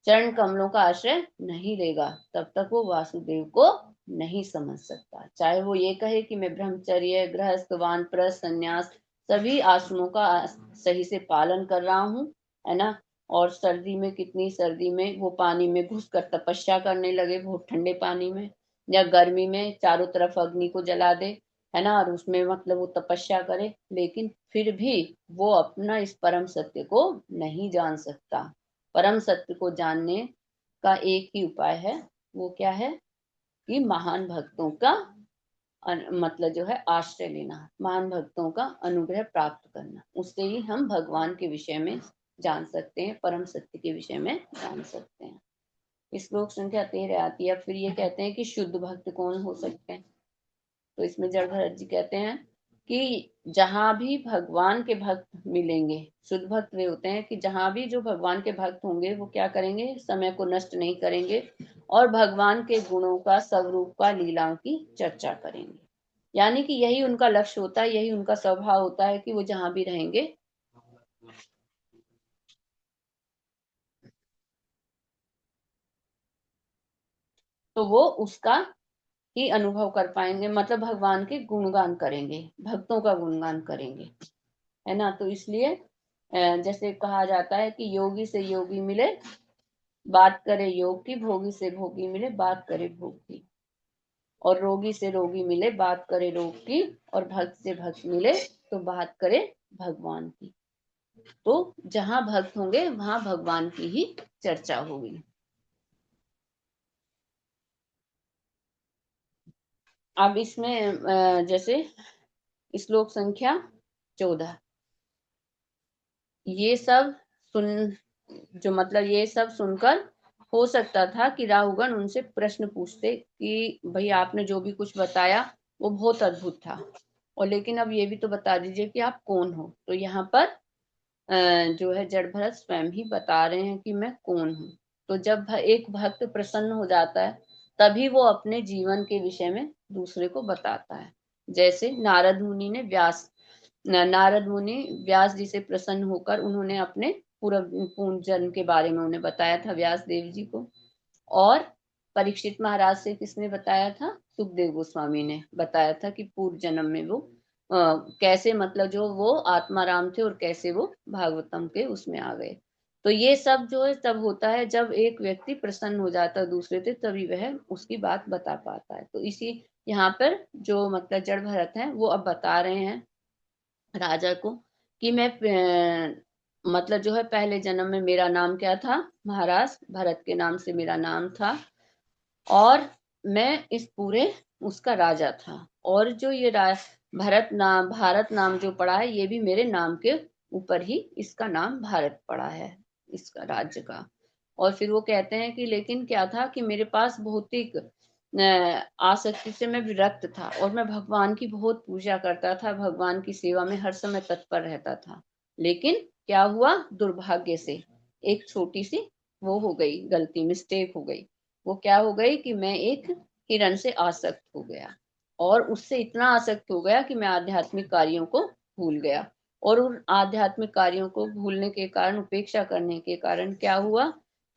चरण कमलों का आश्रय नहीं लेगा तब तक वो वासुदेव को नहीं समझ सकता। चाहे वो ये कहे कि मैं ब्रह्मचर्य, गृहस्थ, वानप्रस्थ, संन्यास सभी आश्रमों का सही से पालन कर रहा हूँ, है ना। और सर्दी में, कितनी सर्दी में वो पानी में घुसकर तपस्या करने लगे, बहुत ठंडे पानी में, या गर्मी में चारों तरफ अग्नि को जला दे, है ना, और उसमें मतलब वो तपस्या करे, लेकिन फिर भी वो अपना इस परम सत्य को नहीं जान सकता। परम सत्य को जानने का एक ही उपाय है, वो क्या है कि महान भक्तों का मतलब जो है आश्रय लेना, महान भक्तों का अनुग्रह प्राप्त करना। उससे ही हम भगवान के विषय में जान सकते हैं, परम सत्य के विषय में जान सकते हैं। श्लोक संख्या 13 आती है। फिर ये कहते हैं कि शुद्ध भक्त कौन हो सकते हैं। तो इसमें जड़ भरत जी कहते हैं कि जहां भी भगवान के भक्त मिलेंगे, शुद्ध भक्त वे होते हैं कि जहां भी जो भगवान के भक्त होंगे वो क्या करेंगे, समय को नष्ट नहीं करेंगे और भगवान के गुणों का, स्वरूप का, लीलाओं की चर्चा करेंगे। यानी कि यही उनका लक्ष्य होता है, यही उनका स्वभाव होता है कि वो जहां भी रहेंगे तो वो उसका ही अनुभव कर पाएंगे, मतलब भगवान के गुणगान करेंगे, भक्तों का गुणगान करेंगे, है ना। तो इसलिए जैसे कहा जाता है कि योगी से योगी मिले बात करे योग की, भोगी से भोगी मिले बात करे भोग की, और रोगी से रोगी मिले बात करे रोग की, और भक्त से भक्त मिले तो बात करे भगवान की। तो जहां भक्त होंगे वहां भगवान की ही चर्चा होगी। अब इसमें जैसे श्लोक संख्या 14, ये सब सुन जो मतलब ये सब सुनकर हो सकता था कि राहुगण उनसे प्रश्न पूछते कि भाई आपने जो भी कुछ बताया वो बहुत अद्भुत था, और लेकिन अब ये भी तो बता दीजिए कि आप कौन हो। तो यहाँ पर जो है जड़ भरत स्वयं ही बता रहे हैं कि मैं कौन हूँ। तो जब एक भक्त प्रसन्न हो जाता है तभी वो अपने जीवन के विषय में दूसरे को बताता है। जैसे नारद मुनि व्यास जी से प्रसन्न होकर उन्होंने अपने पूर्व जन्म के बारे में उन्हें बताया था, व्यास देव जी को। और परीक्षित महाराज से किसने बताया था, सुखदेव गोस्वामी ने बताया था कि पूर्व जन्म में वो कैसे मतलब जो वो आत्माराम थे और कैसे वो भागवतम के उसमें आ गए। तो ये सब जो है तब होता है जब एक व्यक्ति प्रसन्न हो जाता है दूसरे से, तभी वह उसकी बात बता पाता है। तो इसी यहाँ पर जो मतलब जड़ भरत है वो अब बता रहे हैं राजा को कि मैं मतलब जो है पहले जन्म में मेरा नाम क्या था, महाराज भरत के नाम से मेरा नाम था, और मैं इस पूरे उसका राजा था। और जो ये भारत नाम जो पड़ा है ये भी मेरे नाम के ऊपर ही इसका नाम भारत पड़ा है, इसका राज्य का। और फिर वो कहते हैं कि लेकिन क्या था कि मेरे पास भौतिक आसक्ति से मैं विरक्त था और मैं भगवान की बहुत पूजा करता था, भगवान की सेवा में हर समय तत्पर रहता था। लेकिन क्या हुआ, दुर्भाग्य से एक छोटी सी वो हो गई, गलती मिस्टेक हो गई। वो क्या हो गई कि मैं एक हिरण से आसक्त हो गया, और उससे इतना आसक्त हो गया कि मैं आध्यात्मिक कार्यों को भूल गया। और उन आध्यात्मिक कार्यों को भूलने के कारण, उपेक्षा करने के कारण क्या हुआ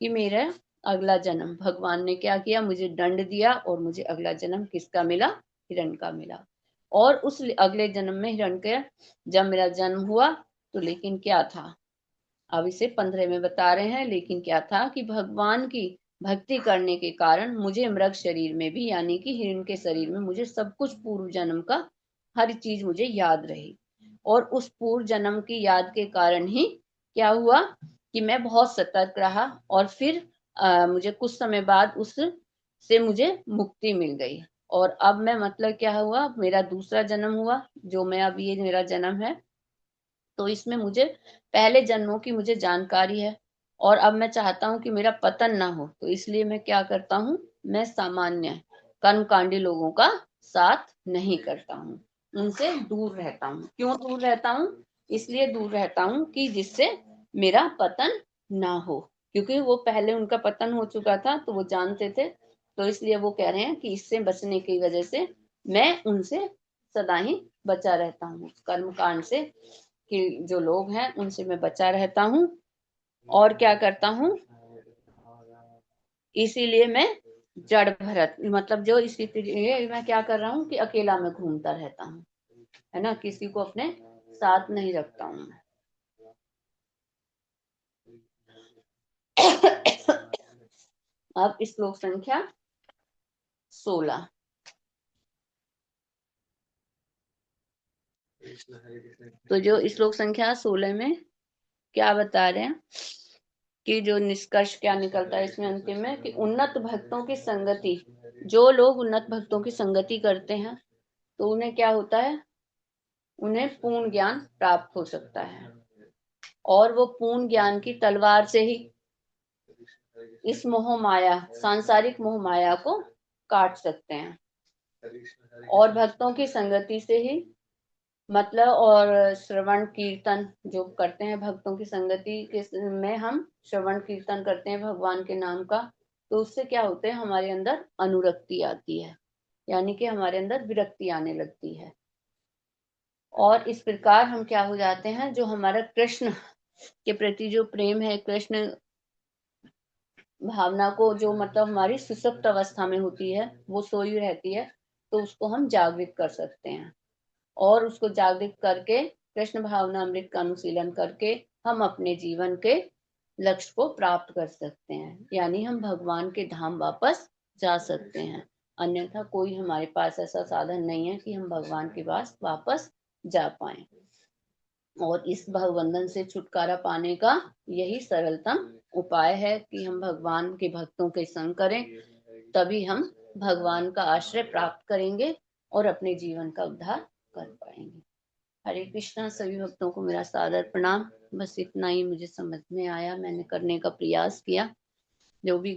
कि मेरा अगला जन्म भगवान ने क्या किया, मुझे दंड दिया और मुझे अगला जन्म किसका मिला, हिरण का मिला। और उस अगले जन्म में हिरण के जब मेरा जन्म हुआ तो लेकिन क्या था, अब इसे 15 में बता रहे हैं। लेकिन क्या था कि भगवान की भक्ति करने के कारण मुझे मृग शरीर में भी, यानी कि हिरण के शरीर में, मुझे सब कुछ पूर्व जन्म का हर चीज मुझे याद रही। और उस पूर्व जन्म की याद के कारण ही क्या हुआ कि मैं बहुत सतर्क रहा, और फिर मुझे कुछ समय बाद उस से मुझे मुक्ति मिल गई। और अब मैं मतलब क्या हुआ, मेरा दूसरा जन्म हुआ, जो मैं अब ये मेरा जन्म है। तो इसमें मुझे पहले जन्मों की मुझे जानकारी है और अब मैं चाहता हूँ कि मेरा पतन ना हो, तो इसलिए मैं क्या करता हूँ, मैं सामान्य कर्मकांडी लोगों का साथ नहीं करता हूँ, उनसे दूर रहता हूँ। क्यों दूर रहता हूँ? इसलिए दूर रहता हूँ कि जिससे मेरा पतन ना हो, क्योंकि वो पहले उनका पतन हो चुका था तो वो जानते थे, तो इसलिए वो कह रहे हैं कि इससे बचने की वजह से मैं उनसे सदा ही बचा रहता हूँ, कर्मकांड से कि जो लोग हैं उनसे मैं बचा रहता हूँ। और क्या करता हूँ, इसीलिए मैं जड़ भरत, मतलब जो स्थिति मैं क्या कर रहा हूँ कि अकेला मैं घूमता रहता हूँ, है ना, किसी को अपने साथ नहीं रखता हूँ। अब श्लोक संख्या 16। तो जो श्लोक संख्या 16 में क्या बता रहे हैं कि जो निष्कर्ष क्या निकलता है इसमें अंतिम में कि उन्नत भक्तों की संगति, जो लोग उन्नत भक्तों की संगति करते हैं तो उन्हें क्या होता है, उन्हें पूर्ण ज्ञान प्राप्त हो सकता है और वो पूर्ण ज्ञान की तलवार से ही इस मोह माया, सांसारिक मोह माया को काट सकते हैं। और भक्तों की संगति से ही मतलब और श्रवण कीर्तन जो करते हैं, भक्तों की संगति के में हम श्रवण कीर्तन करते हैं भगवान के नाम का, तो उससे क्या होते हैं, हमारे अंदर अनुरक्ति आती है, यानी कि हमारे अंदर विरक्ति आने लगती है। और इस प्रकार हम क्या हो जाते हैं, जो हमारा कृष्ण के प्रति जो प्रेम है, कृष्ण भावना को जो मतलब हमारी सुसुप्त अवस्था में होती है, वो सोई रहती है, तो उसको हम जागृत कर सकते हैं और उसको जागृत करके कृष्ण भावना अमृत का अनुशीलन करके हम अपने जीवन के लक्ष्य को प्राप्त कर सकते हैं, यानी हम भगवान के धाम वापस जा सकते हैं। अन्यथा कोई हमारे पास ऐसा साधन नहीं है कि हम भगवान के पास वापस जा पाए। और इस भवबंधन से छुटकारा पाने का यही सरलतम उपाय है कि हम भगवान के भक्तों के संग करें, तभी हम भगवान का आश्रय प्राप्त करेंगे और अपने जीवन का उद्धार कर पाएंगे। हरे कृष्णा। सभी भक्तों को मेरा सादर प्रणाम। बस इतना ही मुझे समझ में आया, मैंने करने का प्रयास किया। जो भी